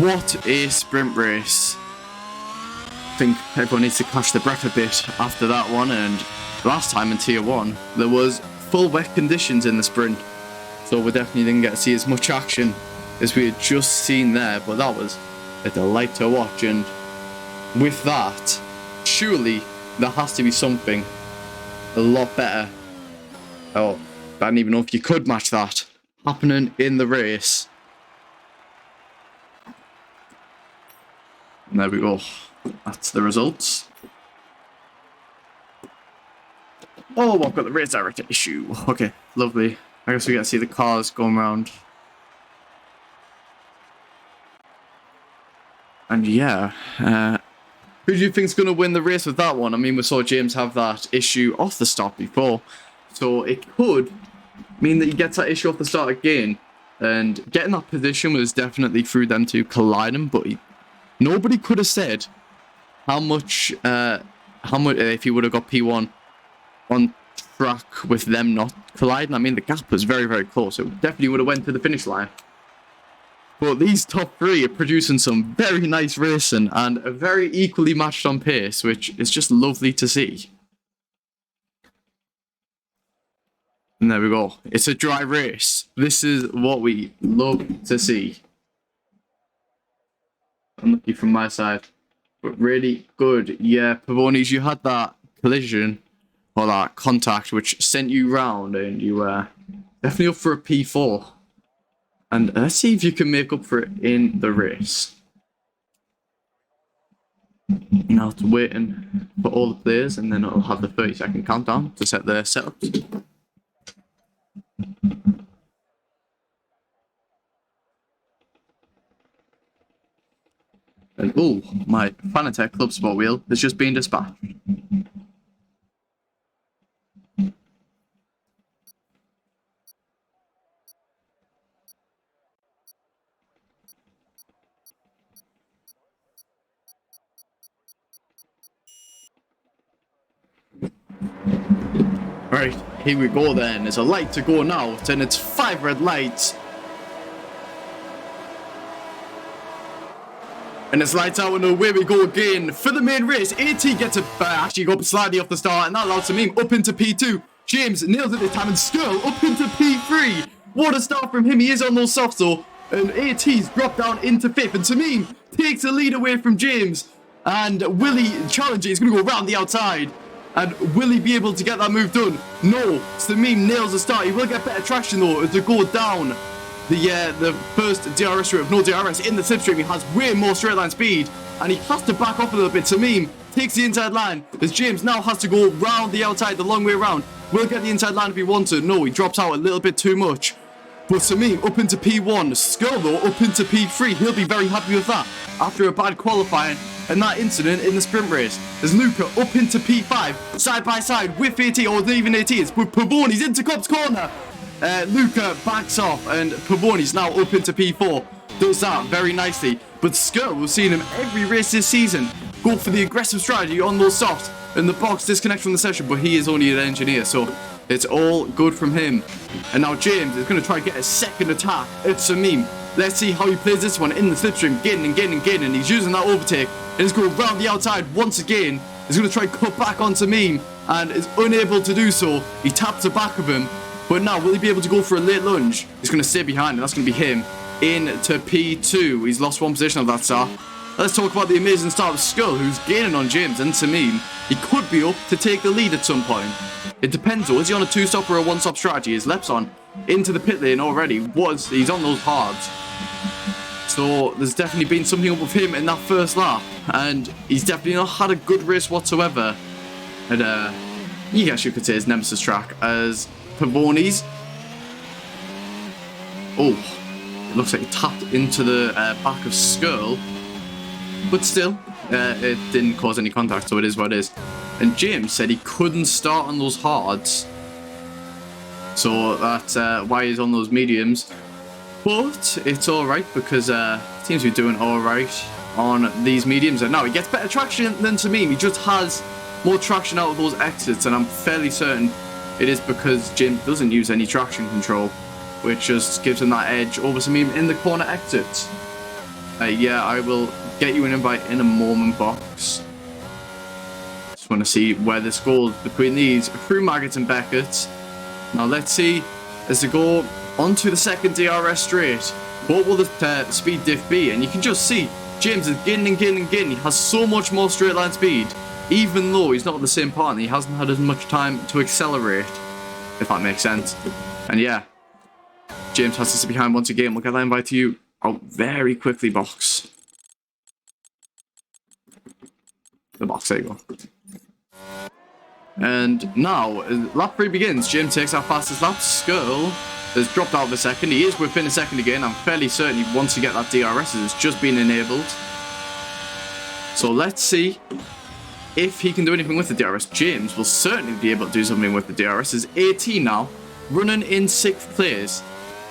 S1: what a sprint race. I think everyone needs to catch their breath a bit after that one. And last time in Tier 1, there was full wet conditions in the sprint, so we definitely didn't get to see as much action as we had just seen there. But that was a delight to watch. And with that, surely there has to be something a lot better. Oh, I don't even know if you could match that happening in the race. And there we go. That's the results. Oh, I've got the race director issue. Okay, lovely. I guess we get to see the cars going around. And yeah, who do you think's going to win the race with that one? I mean, we saw James have that issue off the start before, so it could mean that he gets that issue off the start again. And getting that position was definitely through them to colliding, but nobody could have said how much if he would have got P1 on track with them not colliding. I mean, the gap was very, very close. It definitely would have went to the finish line. But these top three are producing some very nice racing and a very equally matched on pace, which is just lovely to see. And there we go. It's a dry race. This is what we love to see. Unlucky from my side, but really good. Yeah, Pavonis, you had that collision or that contact which sent you round, and you were definitely up for a P4. And let's see if you can make up for it in the race. Now it's waiting for all the players, and then it'll have the 30-second countdown to set their setups. And oh, my Fanatec Club Sport wheel has just been dispatched. Right, here we go then. There's a light to go now, and it's 5 red lights. And it's lights out, and away we go again for the main race. AT gets it actually go up slightly off the start, and that allows Samim up into P2. James nails it this time, and Skirl up into P3. What a start from him. He is on those softs though, and AT's dropped down into 5th, and Samim takes the lead away from James. And Willie challenges, he's going to go around the outside. And will he be able to get that move done? No. Samim nails the start. He will get better traction though to go down the first DRS route of no DRS in the slipstream. He has way more straight line speed, and he has to back off a little bit. Samim takes the inside line as James now has to go round the outside the long way around. Will get the inside line if he wants to. No, he drops out a little bit too much. But Samim up into P1. Skirl though up into P3. He'll be very happy with that after a bad qualifying and that incident in the sprint race. As Luca up into P5, side by side with AT, or even AT, it's Pavoni's into Cobb's corner. Luca backs off, and Pavoni's now up into P4. Does that very nicely. But Skirl, we've seen him every race this season go for the aggressive strategy on those softs, and the box disconnect from the session, but he is only an engineer, so it's all good from him. And now James is going to try and get a second attack at Samim. Let's see how he plays this one in the slipstream, gaining. He's using that overtake, and he's going around the outside once again. He's going to try and cut back on Samim, and is unable to do so. He taps the back of him, but now will he be able to go for a late lunge? He's going to stay behind, and that's going to be him into P2. He's lost one position of that start. Let's talk about the amazing start of Skirl, who's gaining on James and Samim. He could be up to take the lead at some point. It depends though, is he on a 2-stop or a 1-stop strategy? His left's on into the pit lane already. He's on those hards. So there's definitely been something up with him in that first lap, and he's definitely not had a good race whatsoever. And I guess you could say his nemesis track, as Pavoni's. Oh, it looks like he tapped into the back of Skull, but still, it didn't cause any contact, so it is what it is. And James said he couldn't start on those hards, so that's why he's on those mediums. But it's alright, because he seems to be doing alright on these mediums. And now he gets better traction than Tamim. He just has more traction out of those exits, and I'm fairly certain it is because James doesn't use any traction control, which just gives him that edge over Tamim in the corner exits. Yeah, I will get you an invite in a moment, box. Just want to see where this goes between these through Maggots and Beckett. Now let's see, as they go onto the second DRS straight, what will the speed diff be? And you can just see James is gaining and gaining and gaining. He has so much more straight line speed, even though he's not on the same partner. He hasn't had as much time to accelerate, if that makes sense. And yeah, James has to sit behind once again. We'll get that invite to you out very quickly, box. The box, there you go. And now, lap 3 begins. James takes our fastest lap. Skull has dropped out of a second. He is within a second again. I'm fairly certain he wants to get that DRS. It's just been enabled. So let's see if he can do anything with the DRS. James will certainly be able to do something with the DRS. He's 18 now, running in 6th place.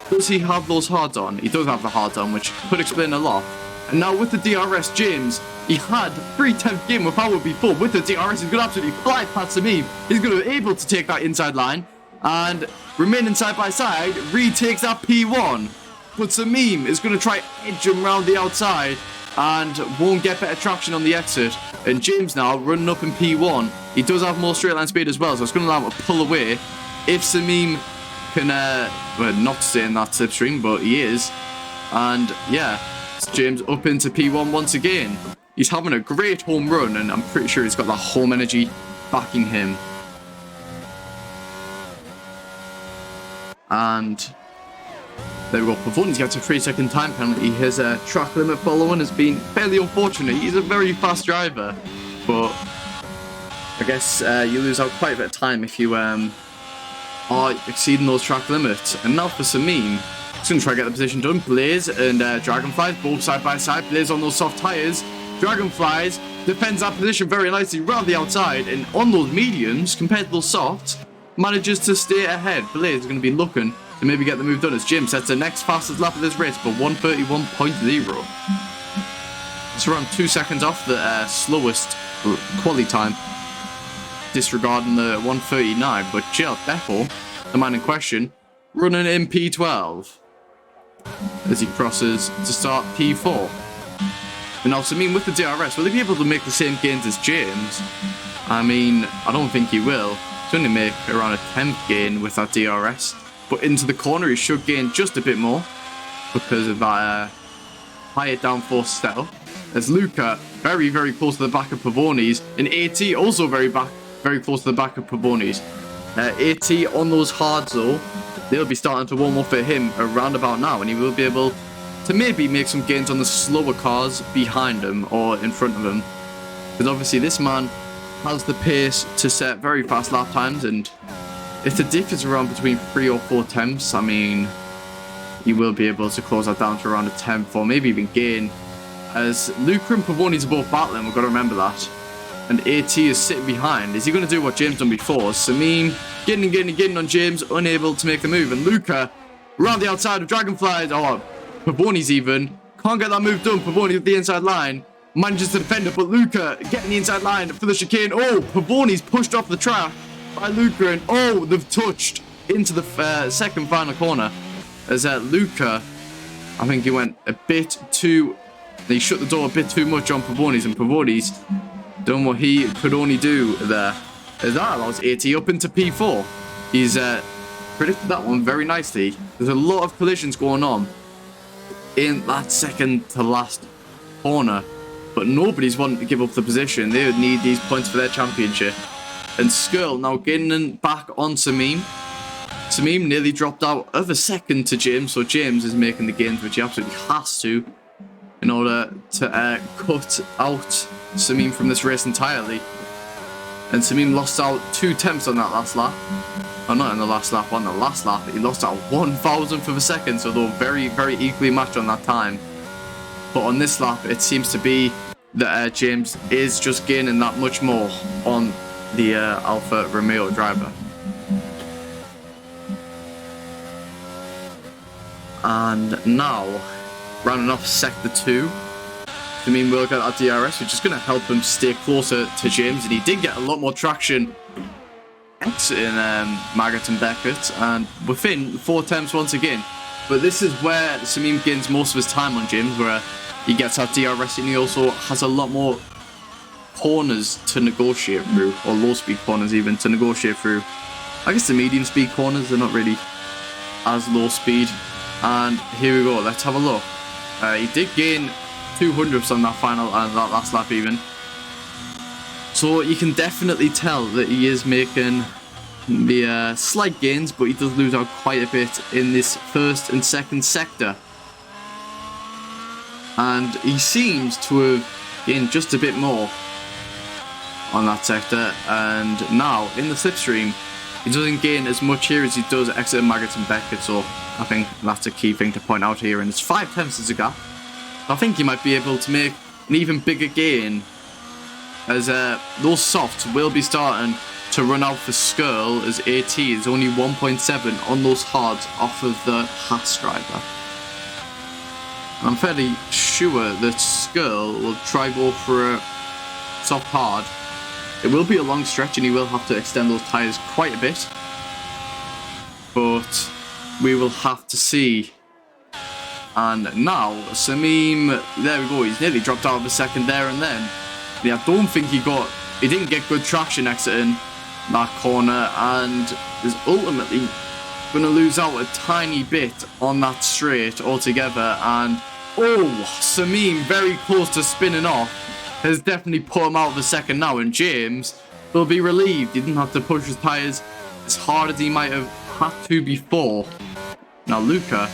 S1: Does he have those hards on? He does have the hards on, which could explain a lot. And now with the DRS, James, he had 3/10 game with power before. With the DRS, he's going to absolutely fly past Tamim. He's going to be able to take that inside line and remaining side by side, retakes that P1. But Tamim is going to try edge him around the outside and won't get better traction on the exit. And James now running up in P1. He does have more straight line speed as well, so it's going to allow him to pull away. If Tamim can, well, not stay in that slipstream, but he is. And yeah, it's James up into P1 once again. He's having a great home run, and I'm pretty sure he's got that home energy backing him. And there we go. Pavoni's gets a 3-second time penalty. His track limit following has been fairly unfortunate. He's a very fast driver, but I guess you lose out quite a bit of time if you are exceeding those track limits. And now for Tamim, he's going to try to get the position done. Blaze and Dragonflies both side by side. Blaze on those soft tyres. Dragonflies defends that position very nicely around the outside, and on those mediums compared to those softs, manages to stay ahead. Blaze is going to be looking to maybe get the move done as Jim sets the next fastest lap of this race for 1:31.0. It's around 2 seconds off the slowest quali time, disregarding the 1:39. But Jill Bethel, the man in question, running in P12 as he crosses to start P4. And also, I mean, with the DRS, will he be able to make the same gains as James? I mean, I don't think he will. He's only make around a 10th gain with that DRS. But into the corner, he should gain just a bit more because of that higher downforce setup. As Luca, very, very close to the back of Pavoni's. And AT also very close to the back of Pavoni's. AT on those hards, though, they'll be starting to warm up for him around about now. And he will be able to maybe make some gains on the slower cars behind him or in front of him. Because obviously this man has the pace to set very fast lap times, and if the diff is around between 3 or 4 tenths, I mean, he will be able to close that down to around a 10th or maybe even gain. As Luca and Pavoni's are both battling, we've got to remember that. And AT is sitting behind. Is he going to do what James done before? Samim getting on James, unable to make the move. And Luca around the outside of Dragonflies, or Pavoni's even, can't get that move done. Pavoni with the inside line, manages to defend it, but Luca getting the inside line for the chicane. Oh, Pavoni's pushed off the track by Luca, and oh, they've touched into the second final corner. As Luca, I think he went a bit too, he shut the door a bit too much on Pavoni's, and Pavoni's done what he could only do there. As that allows AT up into P4. He's predicted that one very nicely. There's a lot of collisions going on in that second to last corner, but nobody's wanting to give up the position. They would need these points for their championship. And Skrull now getting back on Samim. Samim nearly dropped out of a second to James, so James is making the gains, which he absolutely has to in order to cut out Samim from this race entirely. And Samim lost out 2 tenths on that last lap. Oh, not in the last lap, on the last lap. He lost out 1,000th of a second, so they were very, very equally matched on that time. But on this lap, it seems to be that James is just gaining that much more on the Alfa Romeo driver. And now, rounding off sector 2, Samim will get that DRS, which is going to help him stay closer to James. And he did get a lot more traction exiting Margaret and Beckett, and within 4 attempts once again. But this is where Samim gains most of his time on James, where he gets that DRS, and he also has a lot more corners to negotiate through, or low speed corners even to negotiate through. I guess the medium speed corners, they're not really as low speed. And here we go, let's have a look. He did gain 200ths on that final and that last lap even. So you can definitely tell that he is making the slight gains, but he does lose out quite a bit in this first and second sector. And he seems to have gained just a bit more on that sector. And now in the slipstream, he doesn't gain as much here as he does at Exeter, Margaret and Beckett. So I think that's a key thing to point out here. And it's 5 tenths as a gap. I think he might be able to make an even bigger gain, as those softs will be starting to run out for Skirl, as AT is only 1.7 on those hards off of the Haas driver. And I'm fairly sure that Skirl will try go for a soft hard. It will be a long stretch and he will have to extend those tyres quite a bit. But we will have to see. And now, Samim, there we go, he's nearly dropped out of a second there and then. Yeah, I don't think he didn't get good traction exiting that corner, and is ultimately going to lose out a tiny bit on that straight altogether. And Samim, very close to spinning off, has definitely put him out of the second now, and James will be relieved. He didn't have to push his tyres as hard as he might have had to before. Now Luca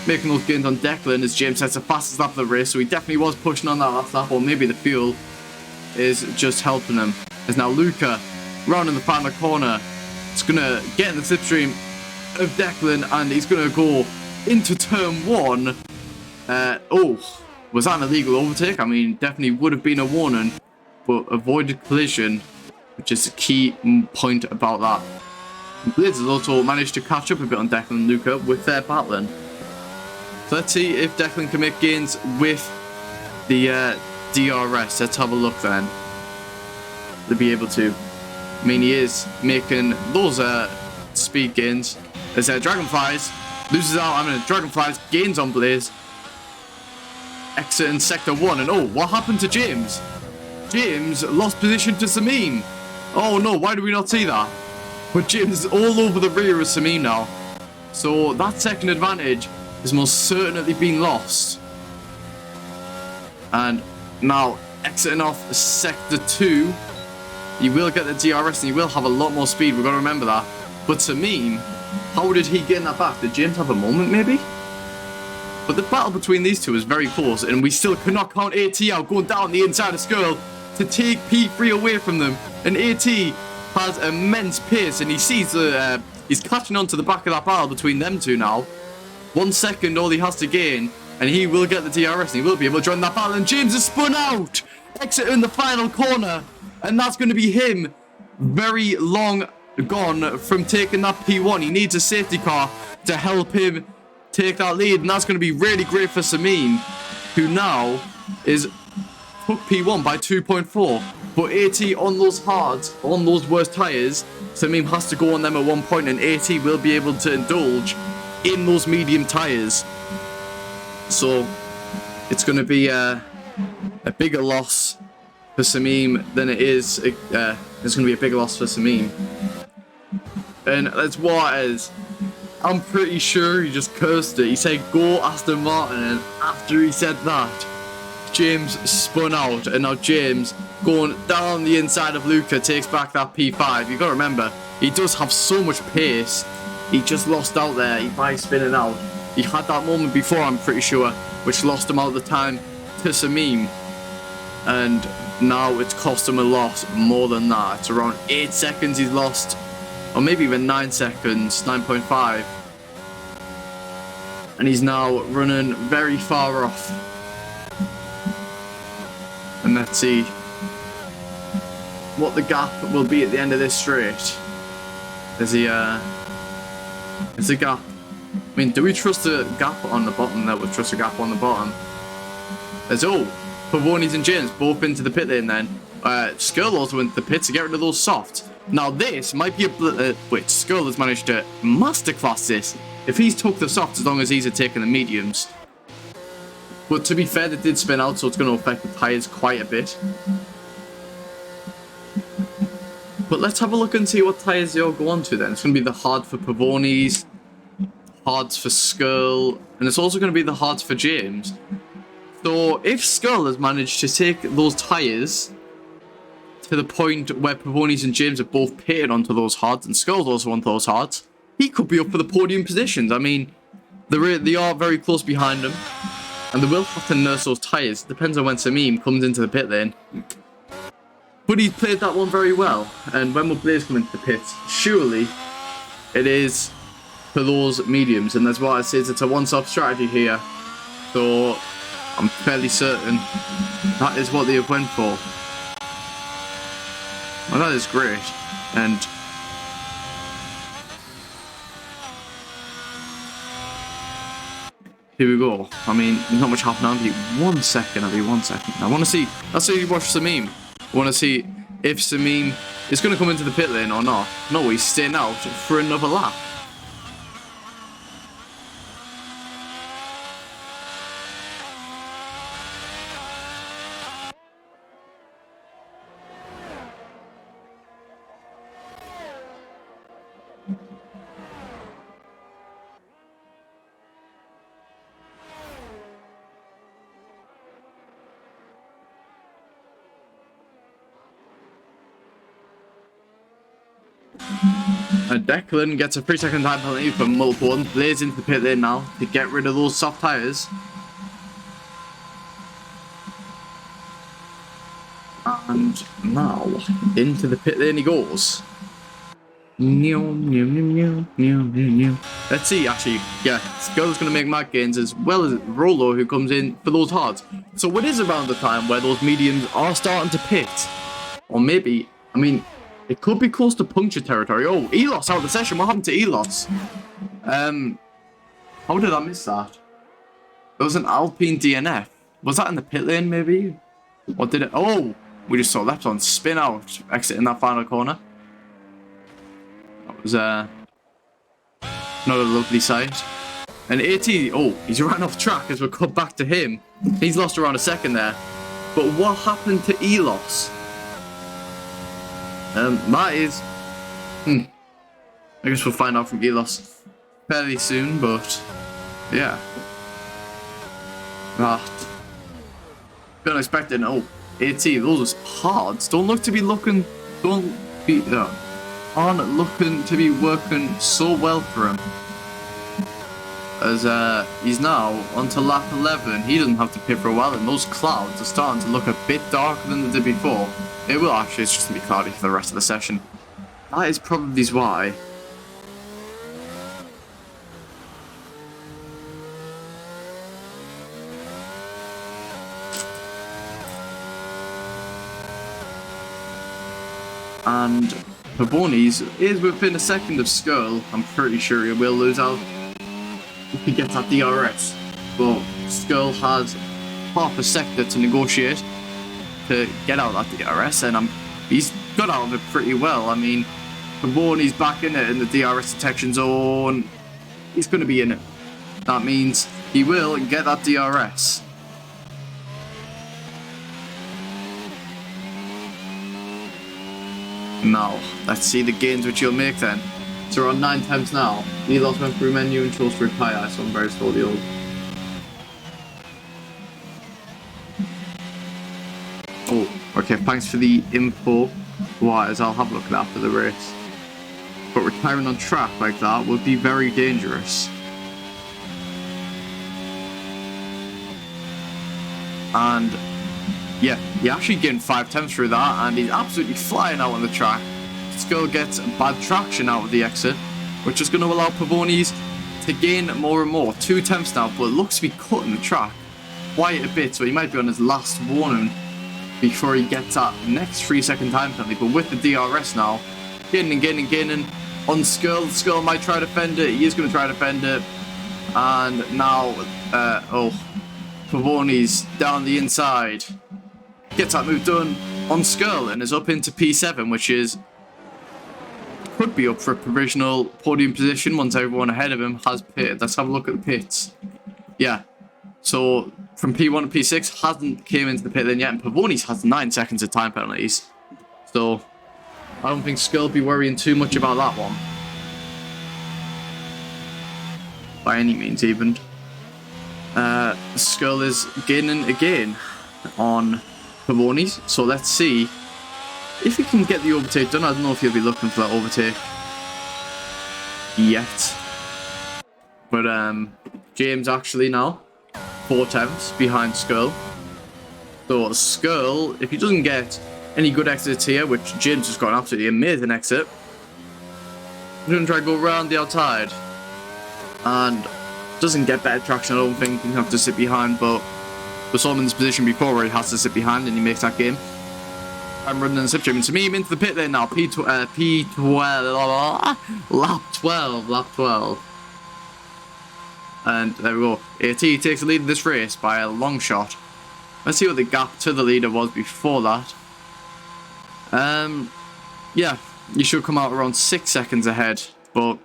S1: making those gains on Declan as James sets the fastest lap of the race, so he definitely was pushing on that last lap, or maybe the fuel is just helping him. As now Luca rounding the final corner, it's going to get in the slipstream of Declan, and he's going to go into turn 1. Was that an illegal overtake? I mean, definitely would have been a warning, but avoided collision, which is a key point about that. Blizz has also managed to catch up a bit on Declan and Luca with their battling. So let's see if Declan can make gains with the DRS. Let's have a look then. They'll be able to. I mean, he is making those speed gains. As Dragonflies loses out. Dragonflies gains on Blaze. Exit in sector 1. And what happened to James? James lost position to Samim. Oh no, why did we not see that? But James is all over the rear of Samim now. So that second advantage has most certainly been lost. And now exiting off sector 2, he will get the DRS and he will have a lot more speed. We've got to remember that. But Samim, how did he get in that back? Did James have a moment maybe? But the battle between these two is very close, and we still cannot count AT out going down the inside of Skirl to take P3 away from them. And AT has immense pace, and he sees he's catching onto the back of that battle between them two now. 1 second all he has to gain, and he will get the DRS, and he will be able to join that battle. And James has spun out, exiting the final corner, and that's going to be him very long gone from taking that P1. He needs a safety car to help him take that lead, and that's going to be really great for Samim, who now is took P1 by 2.4. But AT on those hards, on those worst tyres, Samim has to go on them at one point, and AT will be able to indulge in those medium tyres. So it's going to be a bigger loss for Samim than it is. It's going to be a bigger loss for Samim. And that's what it is. I'm pretty sure he just cursed it. He said, "Go Aston Martin," and after he said that, James spun out, and now James, going down the inside of Luca, takes back that P5. You've got to remember, he does have so much pace. He just lost out there by spinning out. He had that moment before, I'm pretty sure, which lost him out the time to Samim. and now it's cost him a lot more than that. It's around 8 seconds he's lost, or maybe even 9 seconds, 9.5. And he's now running very far off. And let's see what the gap will be at the end of this straight. There's a gap. I mean, do we trust a gap on the bottom? That would trust a gap on the bottom. There's Pavonis and James both into the pit lane then. Skirl also into the pit to get rid of those softs. Now this might be a wait, Skirl has managed to masterclass this. If he's took the softs, as long as he's taking the mediums. But to be fair, they did spin out, so it's going to affect the tyres quite a bit. But let's have a look and see what tyres they all go on to then. It's going to be the hard for Pavonis, hards for Skirl, and it's also going to be the hards for James. So if Skirl has managed to take those tyres to the point where Pavonis and James are both pitted onto those hards, and Skirl's also onto those hards, he could be up for the podium positions. I mean, they are very close behind him, and they will have to nurse those tyres. Depends on when Samim comes into the pit lane. But he's played that one very well, and when will Blaze come into the pit? Surely it is for those mediums, and that's why I say it's a one-stop strategy here. So I'm fairly certain that is what they have went for. Well, that is great, and here we go. I mean, not much happening. I'll be 1 second. I want to see. Let's say you watch Samim. I want to see if Samim is going to come into the pit lane or not. No, he's staying out for another lap. And Declan gets a 3-second time penalty for multiple ones. Blaze into the pit lane now to get rid of those soft tyres. And now into the pit lane he goes. Let's see, actually, yeah, Skirl's going to make mad gains as well as Rolo, who comes in for those hards. So it is around the time where those mediums are starting to pit. Or maybe, I mean, it could be close to puncture territory. Oh, Elos out of the session. What happened to Elos? How did I miss that? There was an Alpine DNF. Was that in the pit lane, maybe? Or did it? Oh, we just saw left on spin out, exiting that final corner. That was not a lovely sight. And AT, oh, he's ran off track as we cut back to him. He's lost around a second there. But what happened to Elos? That is... I guess we'll find out from Elos fairly soon, but... yeah. That... been expecting. Oh, AT, those hards don't look to be looking... aren't looking to be working so well for him. As he's now onto lap 11. He doesn't have to pit for a while, and those clouds are starting to look a bit darker than they did before. It will actually, it's just going to be cloudy for the rest of the session. That is probably why. And Pavonis is within a second of Skirl. I'm pretty sure he will lose out if he gets that DRS. But Skirl has half a sector to negotiate to get out of that DRS, and he's got out of it pretty well. I mean, Pavoni's back in it in the DRS detection zone. He's going to be in it. That means he will get that DRS. Now, let's see the gains which he'll make then. So we're on 9 attempts now. Elos went through menu and chose to retire, so I'm very slowly old. Oh, okay, thanks for the info. Wise, I'll have a look at that after the race. But retiring on track like that would be very dangerous. And yeah, he actually gained 5 tenths through that, and he's absolutely flying out on the track. Skull gets bad traction out of the exit, which is going to allow Pavonis to gain more and more. 2 tenths now, but looks to be cutting the track quite a bit, so he might be on his last warning before he gets that next 3-second time penalty. But with the DRS now, gaining on Skull. Skull might try to defend it. He is going to try to defend it. And now, Pavonis down the inside. Gets that move done on Skull and is up into P7, which is could be up for a provisional podium position once everyone ahead of him has pitted. Let's have a look at the pits. Yeah. So from P1 to P6 hasn't came into the pit then yet, and Pavonis has 9 seconds of time penalties. So I don't think Skull will be worrying too much about that one. By any means even. Skull is gaining again on Pavonis. So let's see if he can get the overtake done. I don't know if he'll be looking for that overtake yet. But James actually now 4 tenths behind Skull. So Skull, if he doesn't get any good exits here, which James has got an absolutely amazing exit, he's going to try to go around the outside. And doesn't get better traction, I don't think. He'll have to sit behind, but we saw him in this position before where he has to sit behind and he makes that game. I'm running in the slip trim. To me, into the pit there now. P12. Lap 12. And there we go. AT takes the lead in this race by a long shot. Let's see what the gap to the leader was before that. Yeah, you should come out around 6 seconds ahead, but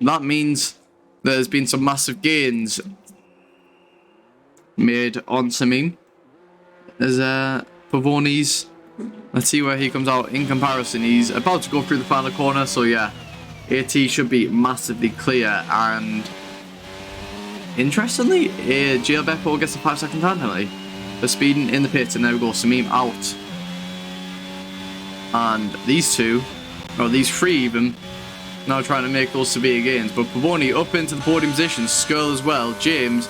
S1: that means there's been some massive gains made on Samim. As Pavonis, let's see where he comes out in comparison. He's about to go through the final corner, so yeah, AT should be massively clear. And interestingly, GL Beppo gets a 5-second time penalty for speeding in the pits, and there we go, Samim out. And these two, or these 3 even, now trying to make those severe gains. But Pavoni up into the podium position, Skull as well. James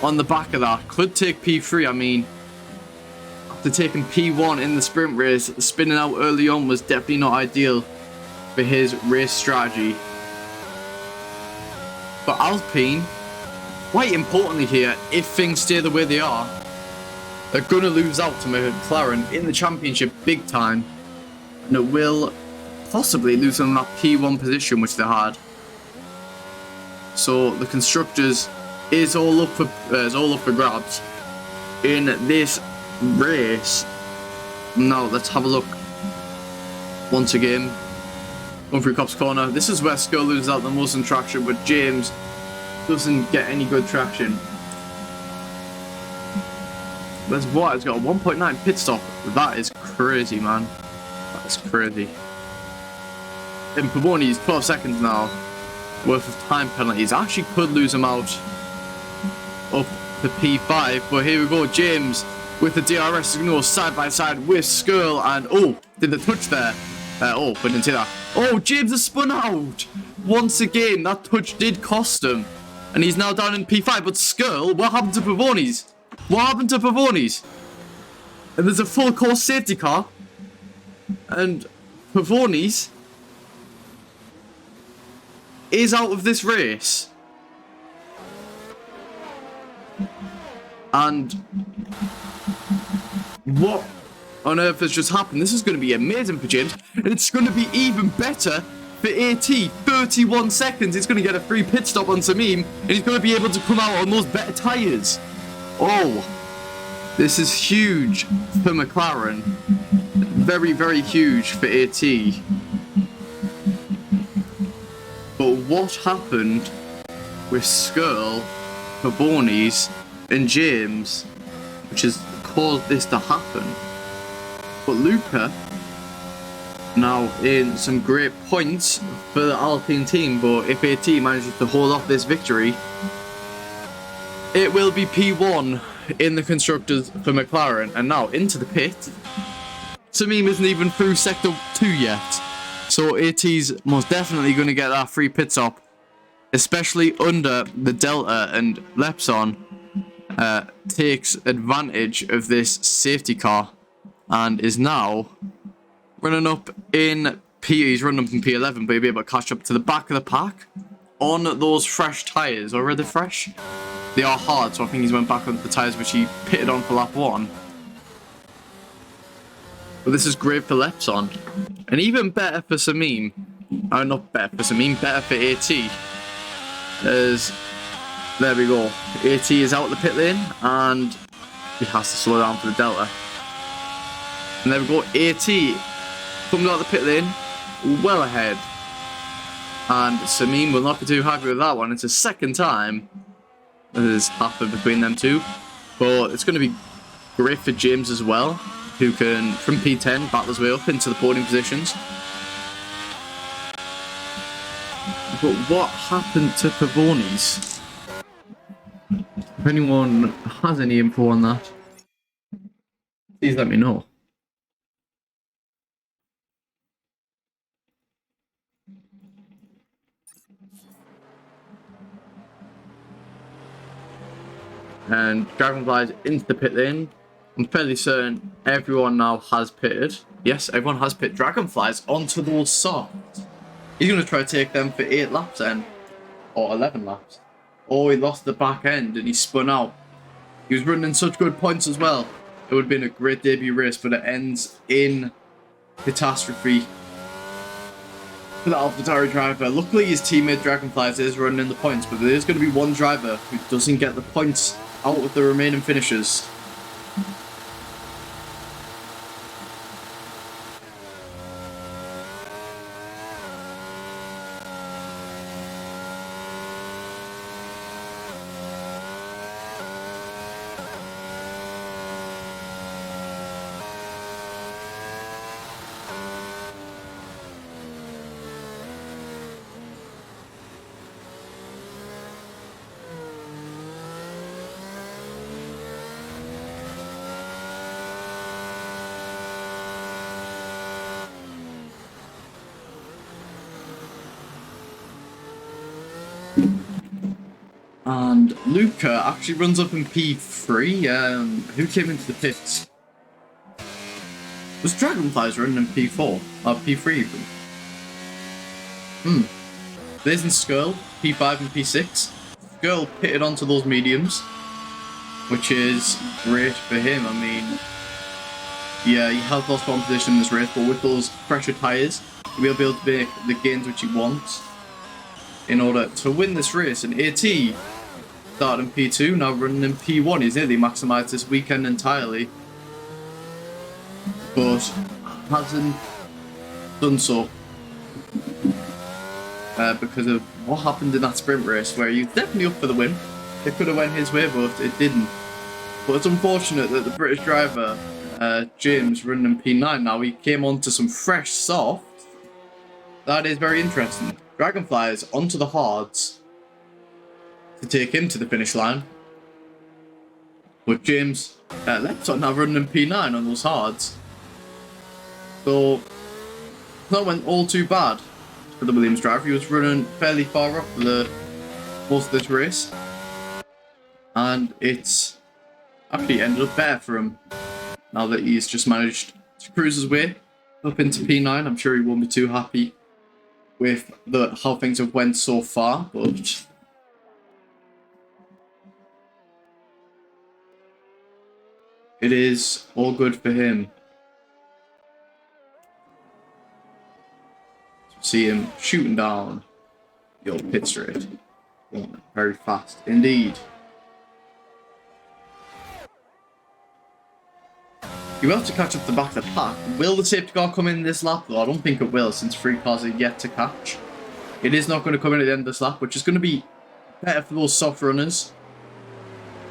S1: on the back of that could take P3. I mean, after taking P1 in the sprint race, spinning out early on was definitely not ideal for his race strategy. But Alpine, quite importantly here, if things stay the way they are, they're going to lose out to McLaren in the championship big time. And it will possibly lose them that P1 position which they had. So the constructors is all up for grabs in this race. Now let's have a look once again. Going through Cop's corner. This is where Skull loses out the most in traction, but James doesn't get any good traction. There's what? It's got a 1.9 pit stop. That is crazy, man. That's crazy. And Pavoni's 12 seconds now worth of time penalties. Actually could lose him out up to P5, but here we go. James with the DRS is going to go side by side with Skull, and oh, did the touch there. Oh, but didn't see that. Oh, James has spun out once again. That touch did cost him, and he's now down in P5. But Skull, what happened to Pavoni's? What happened to Pavoni's? And there's a full course safety car, and Pavoni's is out of this race. And what on earth has just happened? This is going to be amazing for James, and it's going to be even better for AT. 31 seconds. It's going to get a free pit stop on Samim, and he's going to be able to come out on those better tyres. Oh, this is huge for McLaren. Very, very huge for AT. But what happened with Skull, Pavoni's, and James, which has caused this to happen? But Luca now in some great points for the Alpine team, but if AT manages to hold off this victory, it will be P1 in the constructors for McLaren. And now into the pit, Samim isn't even through sector 2 yet. So AT's most definitely going to get that free pit stop, especially under the Delta and Lepson. takes advantage of this safety car and is now running up in He's running up in P11, but he'll be able to catch up to the back of the pack on those fresh tyres. Or are they fresh? They are hard, so I think he's went back on the tyres which he pitted on for lap 1. But this is great for Lepson. And even better for Samim. Not better for Samim, better for AT. As there we go. AT is out of the pit lane and he has to slow down for the Delta. And there we go. AT comes out of the pit lane, well ahead. And Samim will not be too happy with that one. It's the second time that has happened between them two. But it's going to be great for James as well, who can, from P10, battle his way up into the podium positions. But what happened to Pavonis? If anyone has any info on that, please let me know. And Dragonfly's into the pit lane. I'm fairly certain everyone now has pitted. Yes, everyone has pitted. Dragonfly's onto those softs. He's going to try to take them for 8 laps then. Or 11 laps. Oh, he lost the back end and he spun out. He was running such good points as well. It would have been a great debut race, but it ends in catastrophe for the AlphaTauri driver. Luckily, his teammate Dragonflies is running in the points, but there's going to be one driver who doesn't get the points out of the remaining finishers. And Luca actually runs up in P3. Who came into the pits? Was Dragonflies running in P4? Or P3 even? There's in Skirl, P5 and P6. Skirl pitted onto those mediums, which is great for him. I mean, yeah, he has lost one position in this race, but with those fresher tyres, he'll be able to make the gains which he wants in order to win this race. And AT started in P2, now running in P1. He's nearly maximised this weekend entirely, but hasn't done so because of what happened in that sprint race, where he was definitely up for the win. It could have went his way, but it didn't. But it's unfortunate that the British driver, James, running in P9 now, he came onto some fresh softs. That is very interesting. Dragonflies onto the hards to take him to the finish line. But James Lepton now running in P9 on those hards. So that went all too bad for the Williams driver. He was running fairly far up for the most of this race. And it's actually ended up better for him now that he's just managed to cruise his way up into P9. I'm sure he won't be too happy with how things have went so far, but it is all good for him. See him shooting down the old pit straight. Very fast indeed. You will have to catch up the back of the pack. Will the safety car come in this lap though? I don't think it will, since 3 cars are yet to catch. It is not going to come in at the end of this lap, which is going to be better for those soft runners.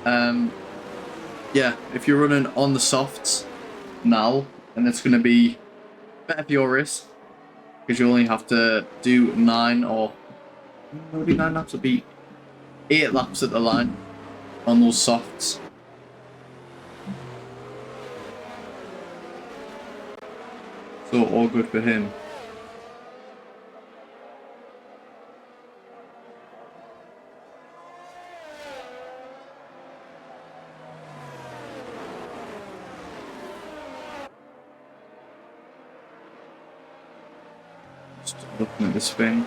S1: Yeah, if you're running on the softs now, then it's going to be better for your race, because you only have to do 9 or maybe 9 laps, it'll be 8 laps at the line on those softs. So all good for him. Just looking at the spin.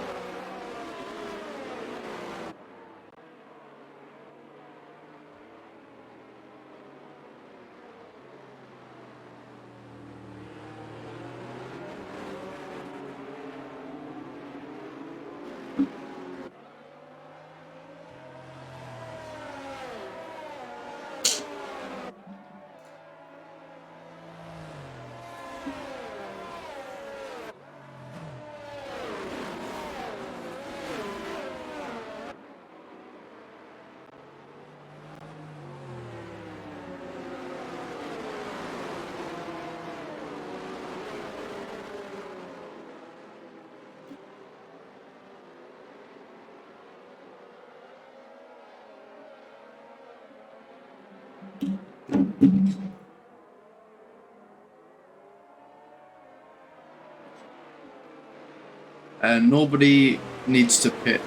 S1: Nobody needs to pit.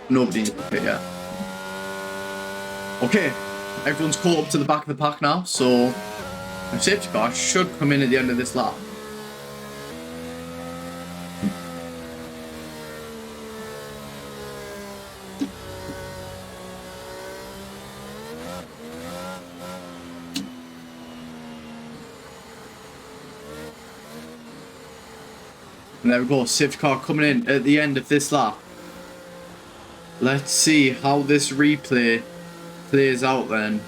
S1: Nobody needs to pit yet. Okay, everyone's caught up to the back of the pack now, so a safety car should come in at the end of this lap. And there we go, safety car coming in at the end of this lap. Let's see how this replay plays out then.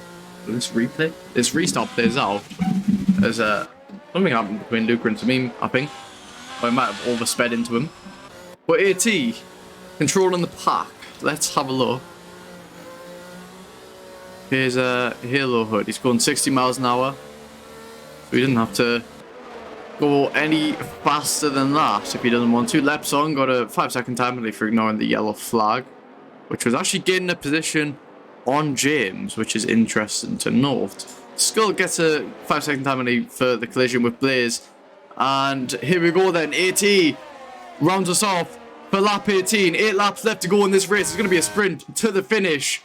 S1: This restart plays out. There's something happened between Luca and Tamim, I think. Or I might have oversped into him. But AT, controlling the pack. Let's have a look. Here's a Halo Hood. He's going 60 miles an hour. So he didn't have to go any faster than that if he doesn't want to. Lepson got a 5-second time penalty for ignoring the yellow flag, which was actually getting a position on James, which is interesting to note. Skull gets a 5-second time penalty for the collision with Blaze. And here we go then. AT rounds us off for lap 18. 8 laps left to go in this race. It's going to be a sprint to the finish.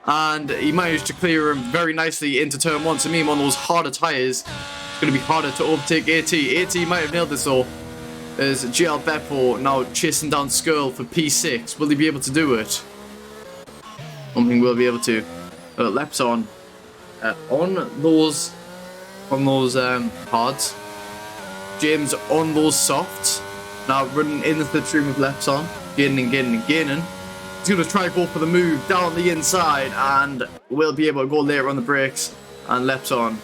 S1: And he managed to clear him very nicely into turn 1. So Tamim on those harder tyres. It's going to be harder to overtake AT. AT might have nailed this though. There's GL Beppo now chasing down Skrull for P6. Will he be able to do it? Something will be able to. Lepson on those hards. James on those softs. Now running in the slipstream with Lepson. Gaining and gaining and gaining. He's going to try to go for the move down the inside and will be able to go later on the brakes. And Lepson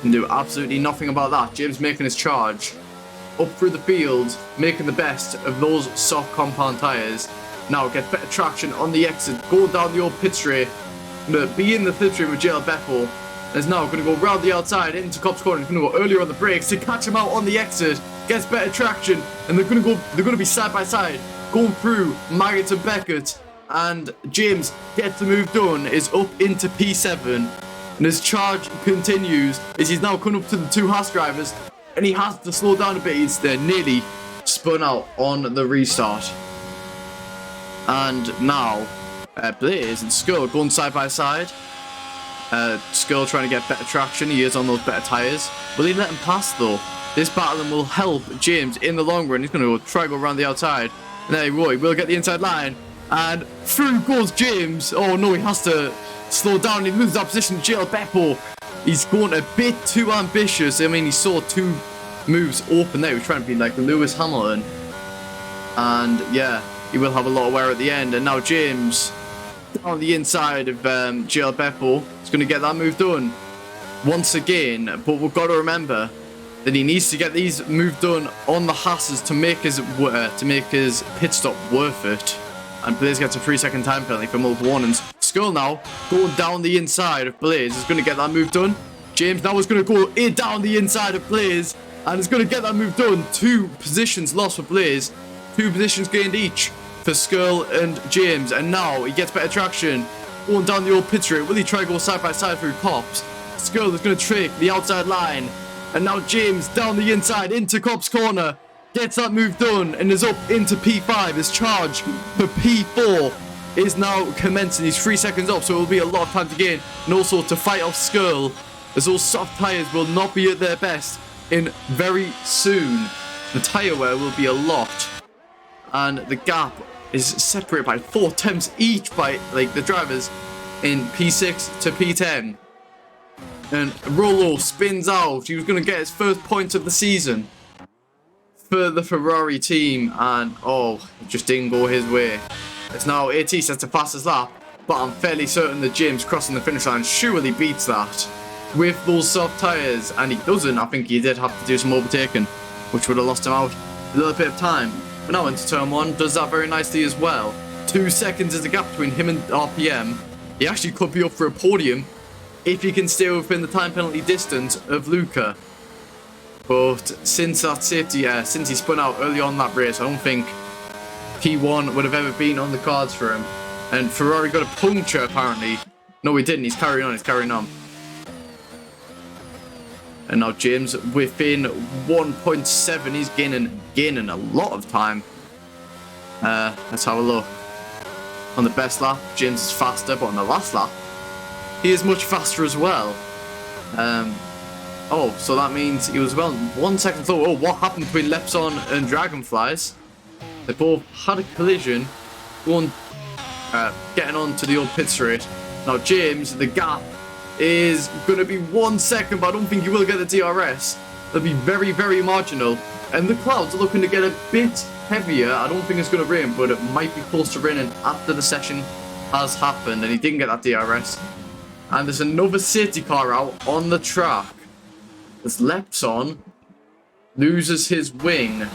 S1: can do absolutely nothing about that. James making his charge up through the field, making the best of those soft compound tyres. Now get better traction on the exit, go down the old pit straight, going to be in the slipstream with JL Beppo. Is now going to go round the outside into Cops corner. He's going to go earlier on the brakes to catch him out on the exit. Gets better traction, and they're going to be side by side, going through Maggot and Beckett. And James gets the move done, is up into P7. And his charge continues as he's now coming up to the 2 Haas drivers, and he has to slow down a bit. He's nearly spun out on the restart. And now Blaze and Skrull going side by side. Skrull trying to get better traction. He is on those better tyres. Will he let him pass though? This battling will help James in the long run. He's going to try to go around the outside. And there we go. He will get the inside line. And through goes James. Oh no, he has to slow down. He loses that position. JL Beppo. He's going a bit too ambitious. I mean, he saw 2 moves open there. He was trying to be like Lewis Hamilton. And yeah, he will have a lot of wear at the end. And now James on the inside of JL Beppo is going to get that move done once again. But we've got to remember that he needs to get these moves done on the Hasses to make his pit stop worth it. And Blaze gets a 3-second time penalty for multiple warnings. Skrull now going down the inside of Blaze is going to get that move done. James now is going to go down the inside of Blaze and is going to get that move done. 2 positions lost for Blaze, 2 positions gained each for Skrull and James. And now he gets better traction going down the old pit straight. Will he try to go side by side through Cops? Skrull is going to trick the outside line. And now James down the inside into Cops corner. Gets that move done and is up into P5. His charge for P4 is now commencing. He's 3 seconds off, so it will be a lot of time to gain. And also to fight off Skrull, as those soft tyres will not be at their best in very soon. the tyre wear will be a lot. And the gap is separated by 4 attempts each by like the drivers in P6 to P10. And Rollo spins out. He was going to get his first points of the season for the Ferrari team, and oh, it just didn't go his way. It's now AT sets the fastest lap, but I'm fairly certain that James crossing the finish line surely beats that with those soft tyres, and he doesn't. I think he did have to do some overtaking, which would have lost him out a little bit of time. But now into turn 1, does that very nicely as well. 2 seconds is the gap between him and RPM. He actually could be up for a podium if he can stay within the time penalty distance of Luca. But since that safety, since he spun out early on that race, I don't think P1 would have ever been on the cards for him. And Ferrari got a puncture apparently. No, he didn't. He's carrying on. And now James within 1.7. He's gaining a lot of time. Let's have a look. On the best lap, James is faster, but on the last lap, he is much faster as well. Oh, so that means he was about 1 second slow. Oh, what happened between Lepson and Dragonflies? They both had a collision. One getting on to the old pit straight. Now James, the gap is going to be 1 second, but I don't think he will get the DRS. They'll be very, very marginal. And the clouds are looking to get a bit heavier. I don't think it's going to rain, but it might be close to raining after the session has happened. And he didn't get that DRS. And there's another safety car out on the track. As Lepson loses his wing.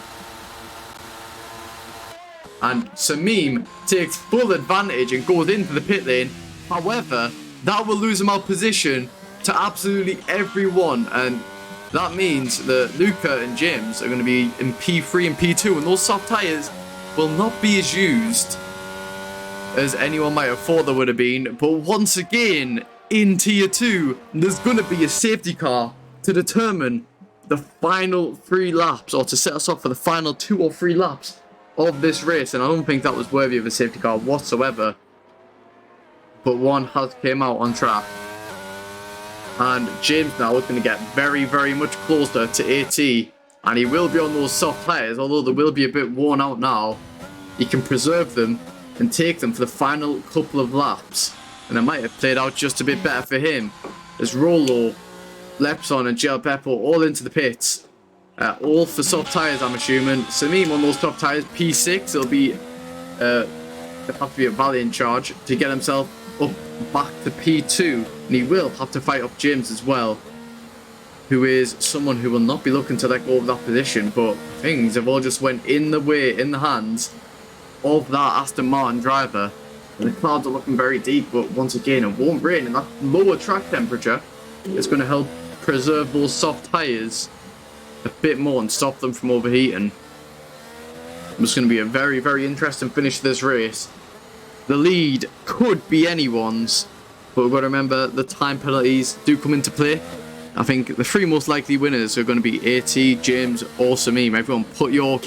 S1: And Samim takes full advantage and goes into the pit lane. However, that will lose him out position to absolutely everyone. And that means that Luca and James are going to be in P3 and P2. And those soft tyres will not be as used as anyone might have thought they would have been. But once again, in Tier 2, there's going to be a safety car to determine the final 3 laps, or to set us off for the final 2 or 3 laps of this race. And I don't think that was worthy of a safety car whatsoever. But one has came out on track. And James now is going to get very, very much closer to AT. And he will be on those soft tyres, although they will be a bit worn out now. He can preserve them and take them for the final couple of laps. And it might have played out just a bit better for him. As Rollo, Lepson and Gel Beppo all into the pits. All for soft tyres, I'm assuming. Samim on those soft tyres, P6. It'll be it'll have to be a valiant charge to get himself up back to P2. And he will have to fight up James as well, who is someone who will not be looking to let go of that position. But things have all just went in the hands of that Aston Martin driver. And the clouds are looking very deep, but once again, it won't rain. And that lower track temperature is going to help preserve those soft tyres a bit more and stop them from overheating. It's going to be a very, very interesting finish to this race. The lead could be anyone's, but we've got to remember the time penalties do come into play. I think the 3 most likely winners are going to be AT, James, or Samim. Everyone put your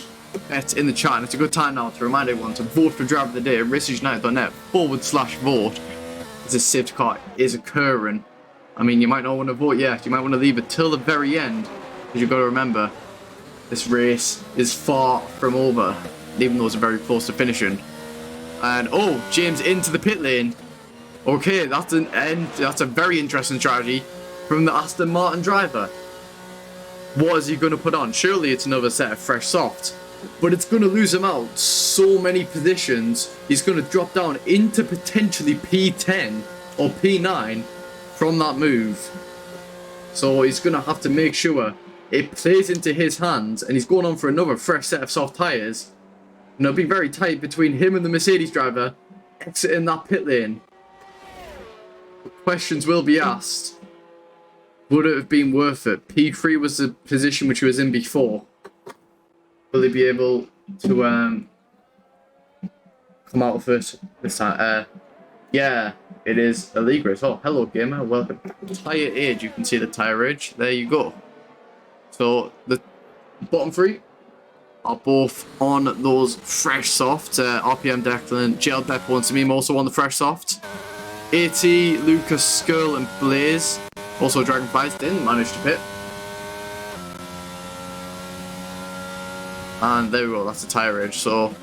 S1: bets in the chat, and it's a good time now to remind everyone to vote for driver of the day at racersunited.net/vote. As this safety car is occurring. I mean, you might not want to vote yet. You might want to leave it till the very end, because you've got to remember this race is far from over, even though it's very close to finishing. And oh, James into the pit lane. Okay, that's a very interesting strategy from the Aston Martin driver. What is he going to put on? Surely it's another set of fresh softs, but it's going to lose him out so many positions. He's going to drop down into potentially P10 or P9 from that move. So he's going to have to make sure it plays into his hands, and he's going on for another fresh set of soft tyres. And it'll be very tight between him and the Mercedes driver exiting that pit lane. Questions will be asked. Would it have been worth it? P3 was the position which he was in before. Will he be able to come out of it this time? Yeah, it is a league race. Oh, hello gamer, welcome. Tyre age, you can see the tyre age. There you go. So the bottom 3 are both on those fresh softs. RPM Declan, Gel Beppo and Samim also on the fresh softs. AT, Lucas, Skirl and Blaze, also Dragonflies, didn't manage to pit. And there we go, that's a tyre edge. So I'm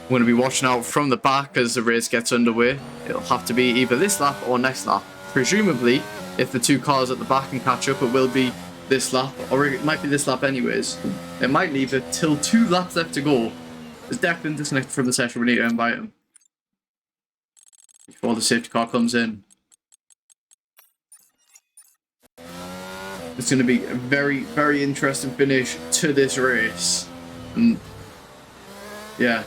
S1: going to be watching out from the back as the race gets underway. It'll have to be either this lap or next lap. Presumably, if the two cars at the back can catch up, it will be this lap, or it might be this lap anyways. It might leave it till 2 laps left to go. Is Declan disconnected from the session? We need to invite him before the safety car comes in. It's going to be a very, very interesting finish to this race. And yeah.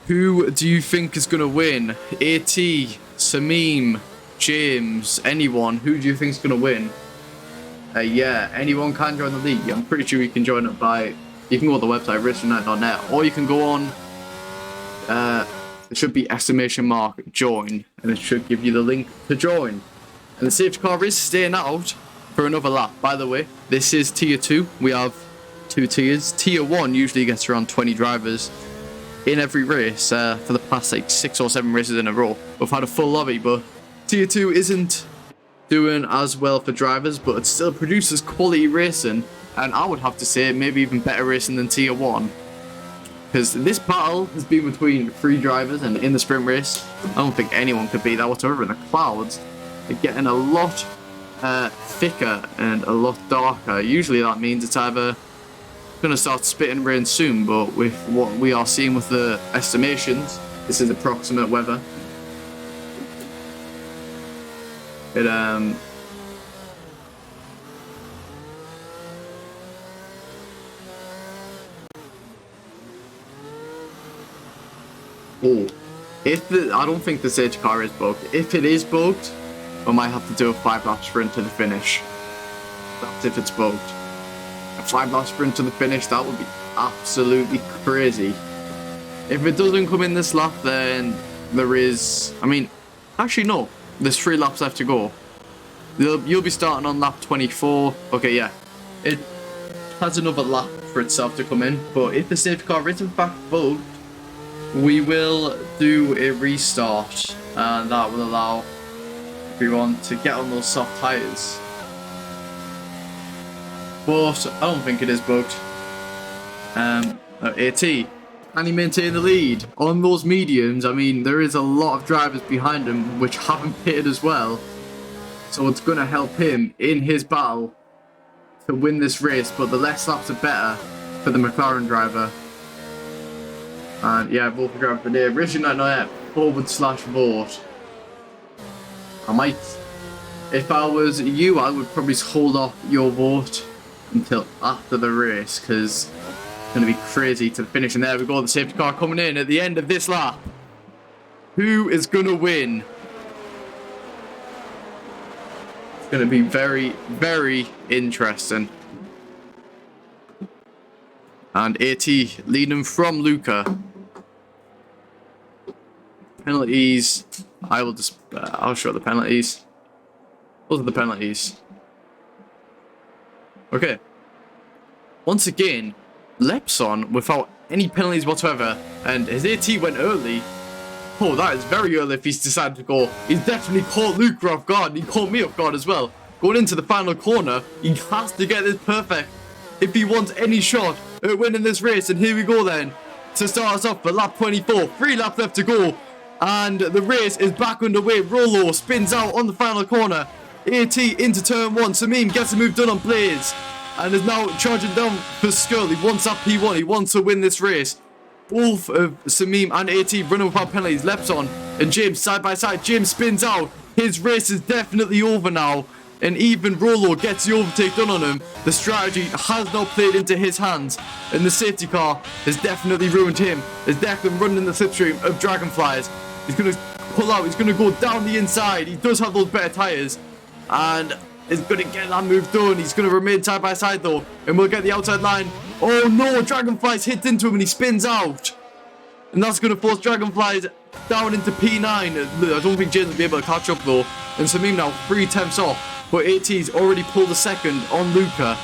S1: Who do you think is going to win? AT, Sameem, James, anyone? Who do you think is going to win? Yeah, anyone can join the league. I'm pretty sure you can join it by... You can go to the website, racingunited.net, or you can go on... it should be ! join, and it should give you the link to join. And the safety car is staying out for another lap. By the way, this is tier 2. We have 2 tiers. Tier 1 usually gets around 20 drivers in every race for the past like 6 or 7 races in a row. We've had a full lobby, but tier 2 isn't doing as well for drivers, but it still produces quality racing, and I would have to say maybe even better racing than tier 1. Because this battle has been between 3 drivers, and in the sprint race, I don't think anyone could beat that whatsoever. In the clouds, they're getting a lot thicker and a lot darker. Usually that means it's either going to start spitting rain soon, but with what we are seeing with the estimations, this is approximate weather. It I don't think the safety car is bugged. If it is bugged, I might have to do a 5-lap sprint to the finish. That's if it's bugged. A 5-lap sprint to the finish, that would be absolutely crazy. If it doesn't come in this lap, then there is... I mean, actually no. There's 3 laps left to go. You'll be starting on lap 24. Okay, yeah. It has another lap for itself to come in. But if the safety car is in fact bugged, we will do a restart. And that will allow everyone to get on those soft tyres. But I don't think it is bugged. AT, can he maintain the lead on those mediums? I mean, there is a lot of drivers behind him which haven't pitted as well, so it's going to help him in his battle to win this race. But the less laps are better for the McLaren driver. And yeah, vote for driver of the day. racingunited.net/vote. I might, if I was you, I would probably hold off your vote until after the race, because it's going to be crazy to the finish. And there we go, the safety car coming in at the end of this lap. Who is going to win? It's going to be very, very interesting. And AT leading from Luca. Penalties. I'll show the penalties. Those are the penalties. Okay. Once again, Lepson without any penalties whatsoever, and his AT went early. Oh, that is very early if he's decided to go. He's definitely caught Luca off guard, and he caught me off guard as well. Going into the final corner, he has to get this perfect if he wants any shot at winning this race. And here we go then, to start us off for lap 24. 3 laps left to go, and the race is back underway. Rolo spins out on the final corner. AT into turn 1. Sameem gets the move done on Blaze and is now charging down for Skull. He wants that P1. He wants to win this race. Both of Sameem and AT running without penalties. Lepson and James side by side. James spins out. His race is definitely over now. And even Rolo gets the overtake done on him. The strategy has now played into his hands. And the safety car has definitely ruined him. As Declan running in the slipstream of Dragonflies. He's going to pull out. He's going to go down the inside. He does have those better tyres. And is going to get that move done. He's going to remain side by side though. And we'll get the outside line. Oh no, Dragonflies hit into him and he spins out. And that's going to force Dragonflies down into P9. I don't think James will be able to catch up though. And Sameem now 3 attempts off. But AT's already pulled a second on Luca.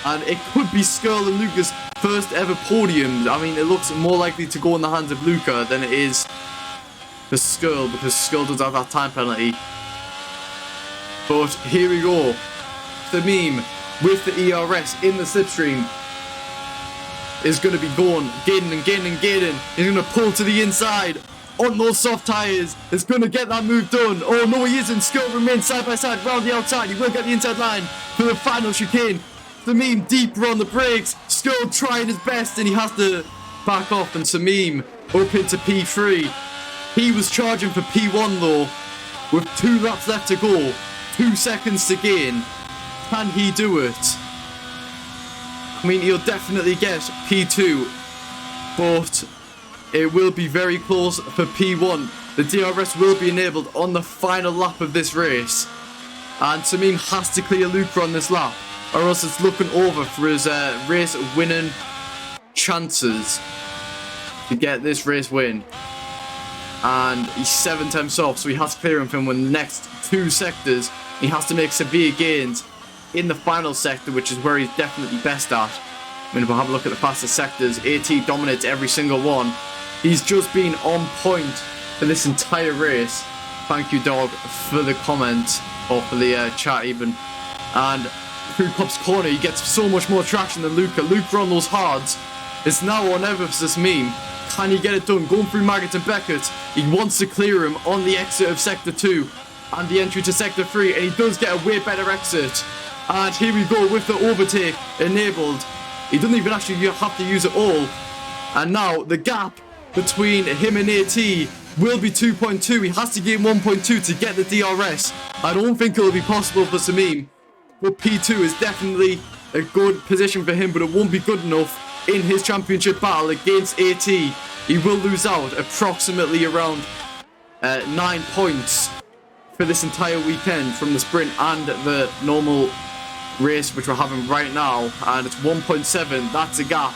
S1: And it could be Skirl and Luca's first ever podium. I mean, it looks more likely to go in the hands of Luca than it is for Skirl, because Skirl does have that time penalty. But here we go. Sameem with the ERS in the slipstream is going to be going, gaining and gaining and gaining. He's going to pull to the inside on those soft tyres. Is going to get that move done. Oh no, he isn't. Skill remains side by side round the outside. He will get the inside line for the final chicane. Samim deeper on the brakes. Skull trying his best and he has to back off, and Samim up into P3. He was charging for P1 though, with 2 laps left to go, 2 seconds to gain. Can he do it? I mean, he'll definitely get P2, but it will be very close for P1. The DRS will be enabled on the final lap of this race, and Samim has to clear Luca on this lap, or else it's looking over for his race winning chances to get this race win. And he's 7 times off, so he has to clear him from the next 2 sectors. He has to make severe gains in the final sector, which is where he's definitely best at. I mean, if we have a look at the fastest sectors, AT dominates every single one. He's just been on point for this entire race. Thank you, dog, for the comment, or for the chat even. And through Cop's corner, he gets so much more traction than Luca. Luca on those hards. It's now or never for this meme. Can he get it done? Going through Maggot and Beckett. He wants to clear him on the exit of Sector 2 and the entry to Sector 3, and he does get a way better exit. And here we go with the overtake enabled. He doesn't even actually have to use it all. And now the gap between him and AT will be 2.2. He has to gain 1.2 to get the DRS. I don't think it'll be possible for Samim, but P2 is definitely a good position for him, but it won't be good enough in his championship battle against AT. He will lose out approximately around 9 points for this entire weekend from the sprint and the normal race, which we're having right now, and it's 1.7. That's a gap.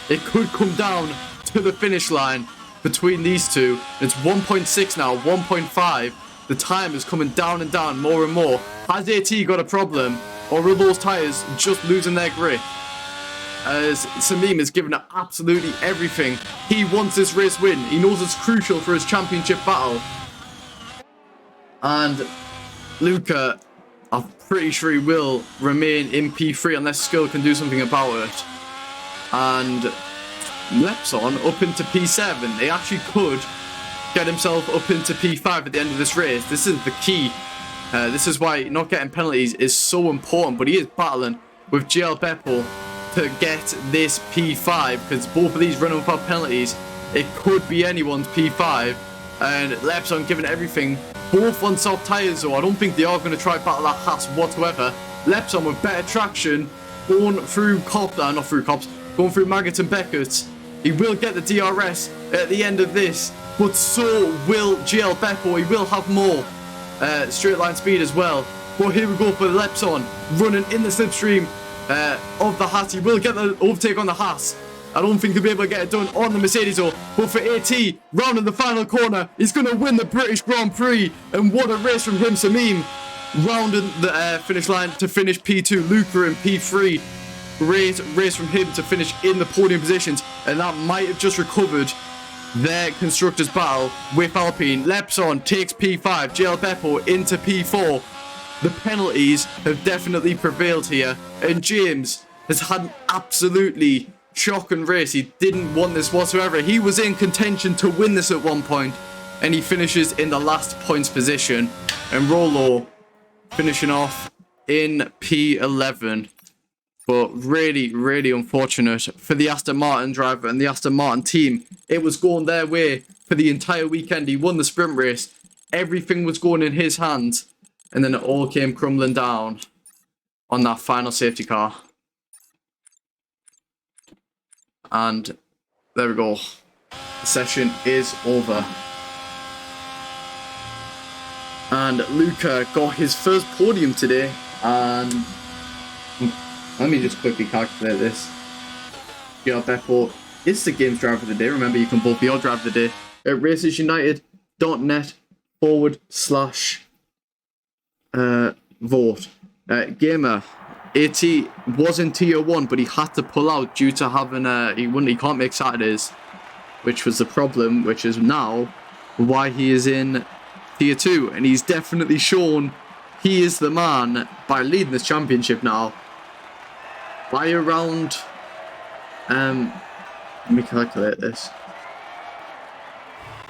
S1: It could come down to the finish line between these two. It's 1.6 now, 1.5. The time is coming down and down more and more. Has AT got a problem, or are those tyres just losing their grip? As Samim is giving it absolutely everything. He wants this race win. He knows it's crucial for his championship battle. And Luca, I'm pretty sure he will remain in P3 unless Skull can do something about it. And Lepson up into P7. They actually could get himself up into P5 at the end of this race. This is the key. This is why not getting penalties is so important. But he is battling with GL Beppo to get this P5, because both of these run without penalties. It could be anyone's P5, and Lepson giving everything, both on soft tyres though. I don't think they are going to try battle that Haas whatsoever. Lepson with better traction, going through going through Maggot and Beckett. He will get the DRS at the end of this, but so will GL Beppo. He will have more straight line speed as well. But here we go for Lepson running in the slipstream of the Haas. He will get the overtake on the Haas. I don't think he'll be able to get it done on the Mercedes though. But for AT, rounding the final corner, he's going to win the British Grand Prix. And what a race from him. Samim rounding the finish line to finish P2. Luca in P3. Great race from him to finish in the podium positions. And that might have just recovered their constructors battle with Alpine. Lepson takes P5. GL Beppo into P4. The penalties have definitely prevailed here, and James has had an absolutely shocking race. He didn't want this whatsoever. He was in contention to win this at one point, and he finishes in the last points position. And Rolo finishing off in P11. But really, really unfortunate for the Aston Martin driver and the Aston Martin team. It was going their way for the entire weekend. He won the sprint race. Everything was going in his hands. And then it all came crumbling down on that final safety car. And there we go. The session is over. And Luca got his first podium today. And let me just quickly calculate this. GL Beppo is the games driver of the day. Remember, you can vote for your driver of the day at racersunited.net/vote. Gamer AT was in tier 1, but he had to pull out due to having he can't make Saturdays, which was the problem, which is now why he is in tier 2, and he's definitely shown he is the man by leading this championship now. by around. Let me calculate this.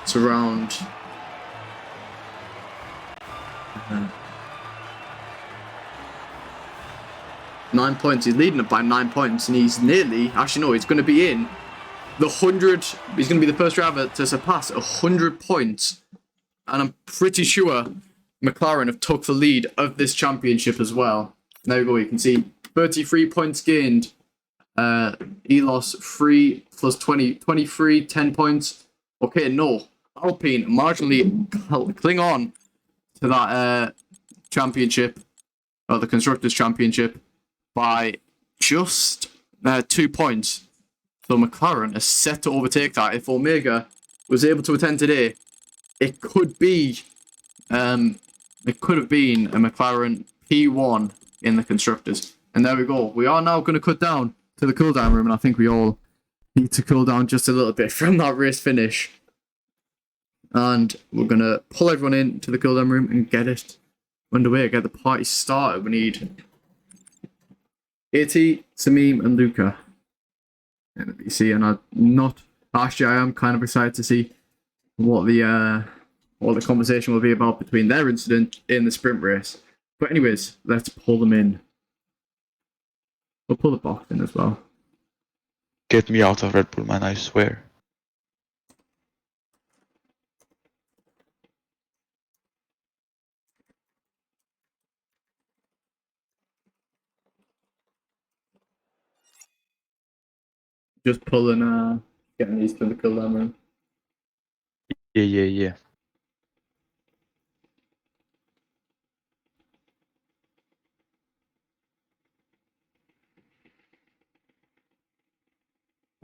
S1: It's around. 9 points. He's leading it by 9 points, and he's nearly. Actually, no, he's going to be in the 100. He's going to be the first driver to surpass 100 points, and I'm pretty sure McLaren have took the lead of this championship as well. There we go. You can see 33 points gained. Elos 3 plus 20, 23, 10 points. Okay, no. Alpine marginally cling on to that championship, or the Constructors' Championship, by just 2 points. So McLaren is set to overtake that. If Omega was able to attend today, it could be, it could have been a McLaren P1 in the Constructors. And there we go. We are now going to cut down to the cool down room, and I think we all need to cool down just a little bit from that race finish. And we're going to pull everyone into the cool down room and get it underway, get the party started. We need AT, Samim, and Luca in the BC, and I am kind of excited to see what the conversation will be about between their incident in the sprint race. But anyways, let's pull them in. We'll pull the box in as well.
S2: Get me out of Red Bull, man, I swear.
S1: Just pulling, getting used to the cool down room.
S2: Yeah.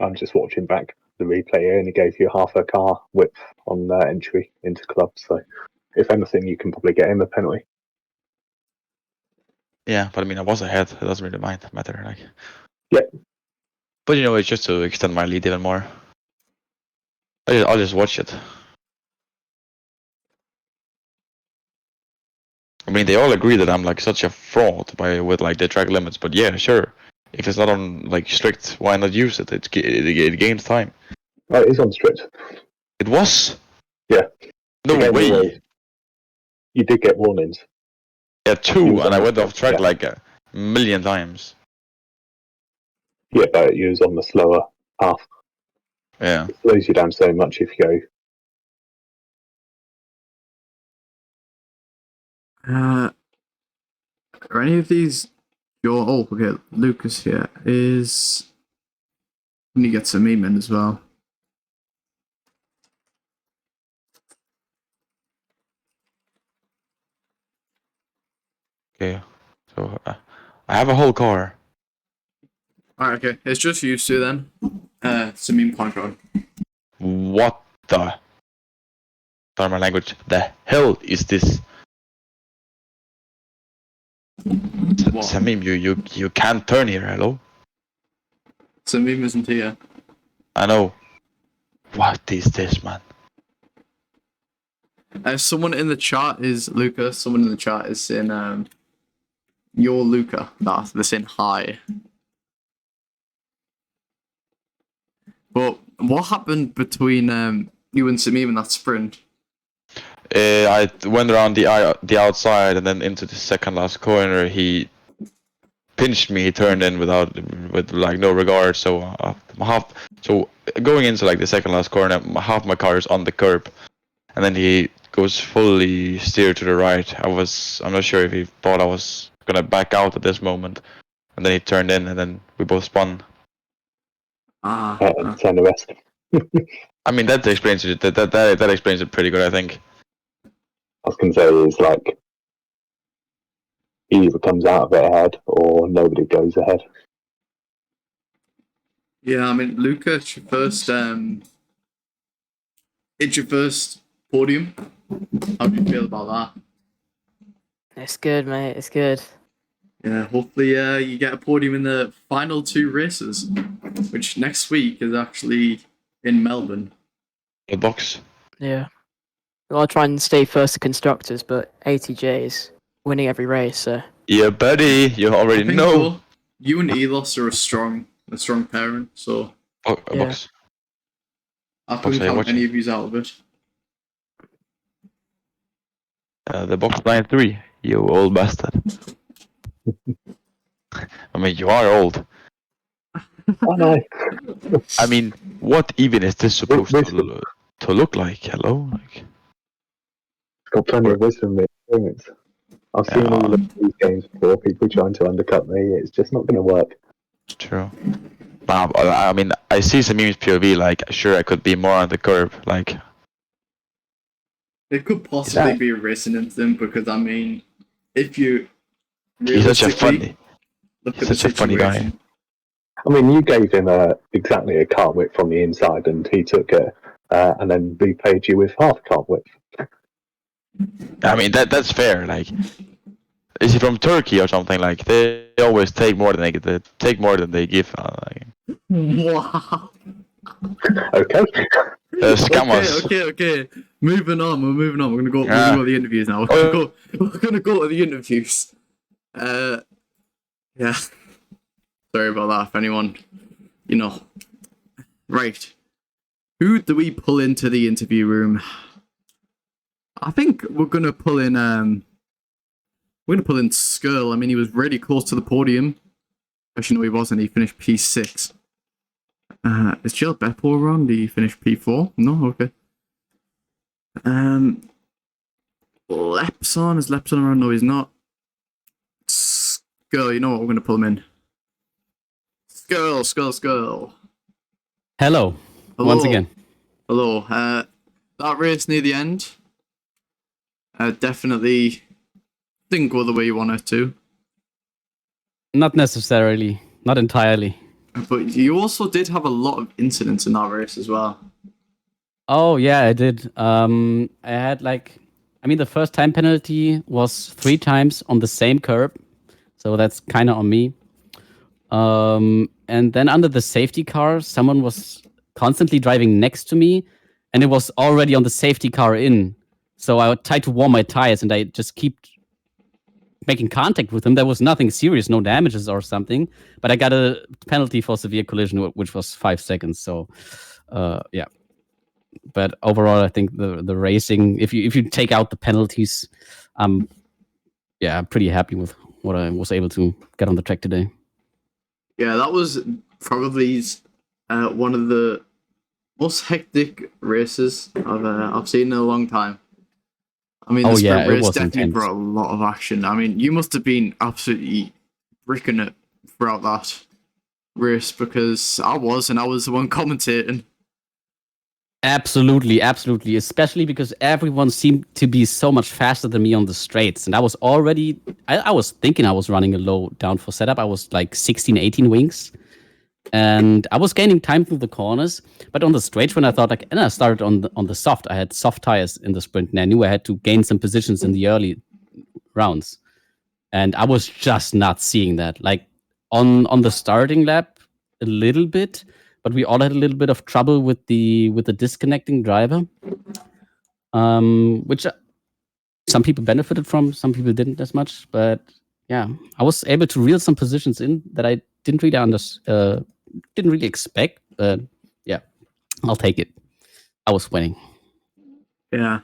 S3: I'm just watching back the replay here, and he gave you half a car width on entry into club. So, if anything, you can probably get him a penalty.
S2: Yeah, but I mean, I was ahead. It doesn't really matter. Like.
S3: Yeah.
S2: But you know, it's just to extend my lead even more. I'll just watch it. I mean, they all agree that I'm like such a fraud with like the track limits. But yeah, sure. If it's not on like strict, why not use it? It gains time.
S3: Oh, it is on strict.
S2: It was.
S3: Yeah.
S2: No way.
S3: You did get warnings.
S2: Yeah, 2, and I went off track like a million times.
S3: Yeah, but you was on the slower half.
S2: Yeah.
S3: It slows you down so much if you
S1: go. Are any of these your? Oh, okay. Lucas here is. Let me get some in as well.
S2: Okay, so I have a whole car.
S1: Alright, okay. It's just used to then. Samim control.
S2: What the? Sorry, my language. The hell is this?
S1: What?
S2: Samim, you can't turn here. Hello.
S1: Samim isn't here.
S2: I know. What is this, man?
S1: Someone in the chat is Luca. Someone in the chat is saying, "You're Luca." They're saying hi. But what happened between you and Samim in that sprint?
S2: I went around the outside and then into the second last corner. He pinched me. He turned in with like no regard. So going into like the second last corner, half my car is on the curb, and then he goes fully steer to the right. I'm not sure if he thought I was gonna back out at this moment, and then he turned in, and then we both spun.
S3: and turn the rest.
S2: I mean, that explains it. That explains it pretty good, I think.
S3: I was going to say is like he either comes out of it ahead or nobody goes ahead.
S1: Yeah, I mean, Luca, it's your first podium. How do you feel about that?
S4: It's good, mate. It's good.
S1: Yeah, hopefully you get a podium in the final 2 races, which next week is actually in Melbourne.
S2: The box.
S4: Yeah. Well, I'll try and stay first to constructors, but ATJ is winning every race, so.
S2: Yeah, buddy. You already know.
S1: you and Elos are a strong pairing, so
S4: Yeah.
S2: Box.
S1: I
S2: Box,
S1: couldn't
S2: are you
S1: count any
S2: watching?
S1: of yous out of it.
S2: The box line 3. You old bastard. I mean, you are old.
S3: Oh no,
S2: I mean, what even is this supposed
S3: wisdom.
S2: to look like? Hello? Like,
S3: It's got plenty of wisdom and experience. I've seen all of these games before. People trying to undercut me. It's just not going to work.
S2: true. Nah, I mean, I see some memes POV, like, sure, I could be more on the curb. Like,
S1: It could possibly be a racing incident because I mean, if you
S2: he's such a
S1: realistically look at the
S2: such a funny guy.
S1: situation,
S3: I mean, you gave him exactly a car width from the inside, and he took it, and then repaid you with half car width.
S2: I mean, that's fair. Like, is he from Turkey or something? Like, they always take more than they give. Like,
S1: wow.
S3: Okay.
S2: scammers.
S1: Okay. Moving on. We're moving on. We're gonna
S2: Ah.
S1: go to the interviews now.
S2: Oh.
S1: We're gonna go to the interviews. Yeah. Sorry about that. If anyone, right. Who do we pull into the interview room? I think we're gonna pull in. We're gonna pull in Skrull. I mean, he was really close to the podium. Actually, no, he wasn't. He finished P6. Is Jill Beppo around? Did he finish P4? No, okay. Lepson, is Lepson around? No, he's not. Skrull, you know what? We're gonna pull him in. Skrull.
S5: Hello. Once again.
S1: Hello. That race near the end, definitely didn't go the way you want it to.
S5: Not necessarily. Not entirely.
S1: But you also did have a lot of incidents in that race as well.
S5: Oh yeah, I did. I had the first time penalty was 3 times on the same curb, so that's kind of on me. And then under the safety car, someone was constantly driving next to me, and it was already on the safety car in. So I tried to warm my tires, and I just keep making contact with him. There was nothing serious, no damages or something, but I got a penalty for severe collision, which was 5 seconds. So, yeah. But overall, I think the racing, if you take out the penalties, I'm pretty happy with what I was able to get on the track today.
S1: Yeah, that was probably one of the most hectic races I've seen in a long time. I mean, the sprint race definitely brought a lot of action. I mean, you must have been absolutely bricking it throughout that race because I was the one commentating.
S5: Absolutely. Especially because everyone seemed to be so much faster than me on the straights. And I was already, I was thinking I was running a low downforce setup. I was like 16, 18 wings. And I was gaining time through the corners. But on the straight when I thought, and I started on the soft. I had soft tires in the sprint. And I knew I had to gain some positions in the early rounds. And I was just not seeing that. Like on the starting lap, a little bit. But we all had a little bit of trouble with the disconnecting driver, which some people benefited from, some people didn't as much. But yeah, I was able to reel some positions in that I didn't really expect. But yeah, I'll take it. I was winning.
S1: Yeah.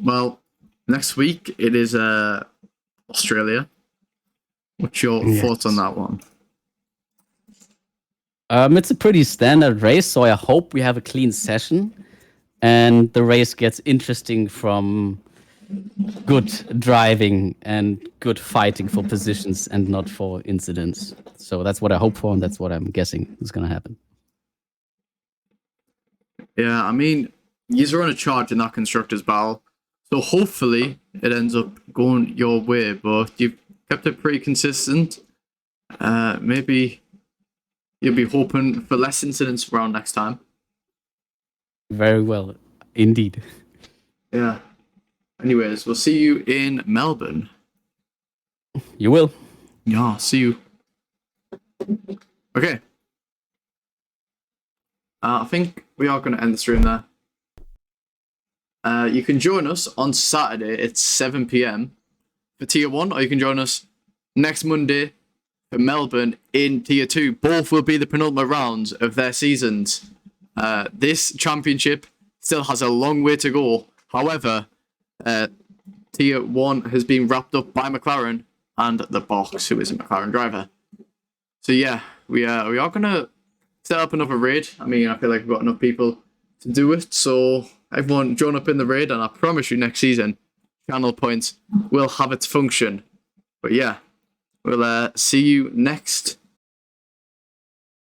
S1: Well, next week it is Australia. What's your thoughts on that one?
S5: It's a pretty standard race, so I hope we have a clean session and the race gets interesting from good driving and good fighting for positions and not for incidents. So that's what I hope for, and that's what I'm guessing is going to happen.
S1: Yeah, I mean, you're on a charge in that constructors battle, so hopefully it ends up going your way. But you've kept it pretty consistent. Maybe you'll be hoping for less incidents around next time.
S5: Very well, indeed.
S1: Yeah. Anyways, we'll see you in Melbourne.
S5: You will.
S1: Yeah, see you. Okay. I think we are going to end the stream there. You can join us on Saturday at 7 p.m. for Tier 1, or you can join us next Monday for Melbourne in Tier 2. Both will be the penultimate rounds of their seasons. This championship still has a long way to go. However, Tier 1 has been wrapped up by McLaren and the Box, who is a McLaren driver. So yeah, we are going to set up another raid. I mean, I feel like we've got enough people to do it. So everyone join up in the raid, and I promise you next season, channel points will have its function. But yeah, we'll see you next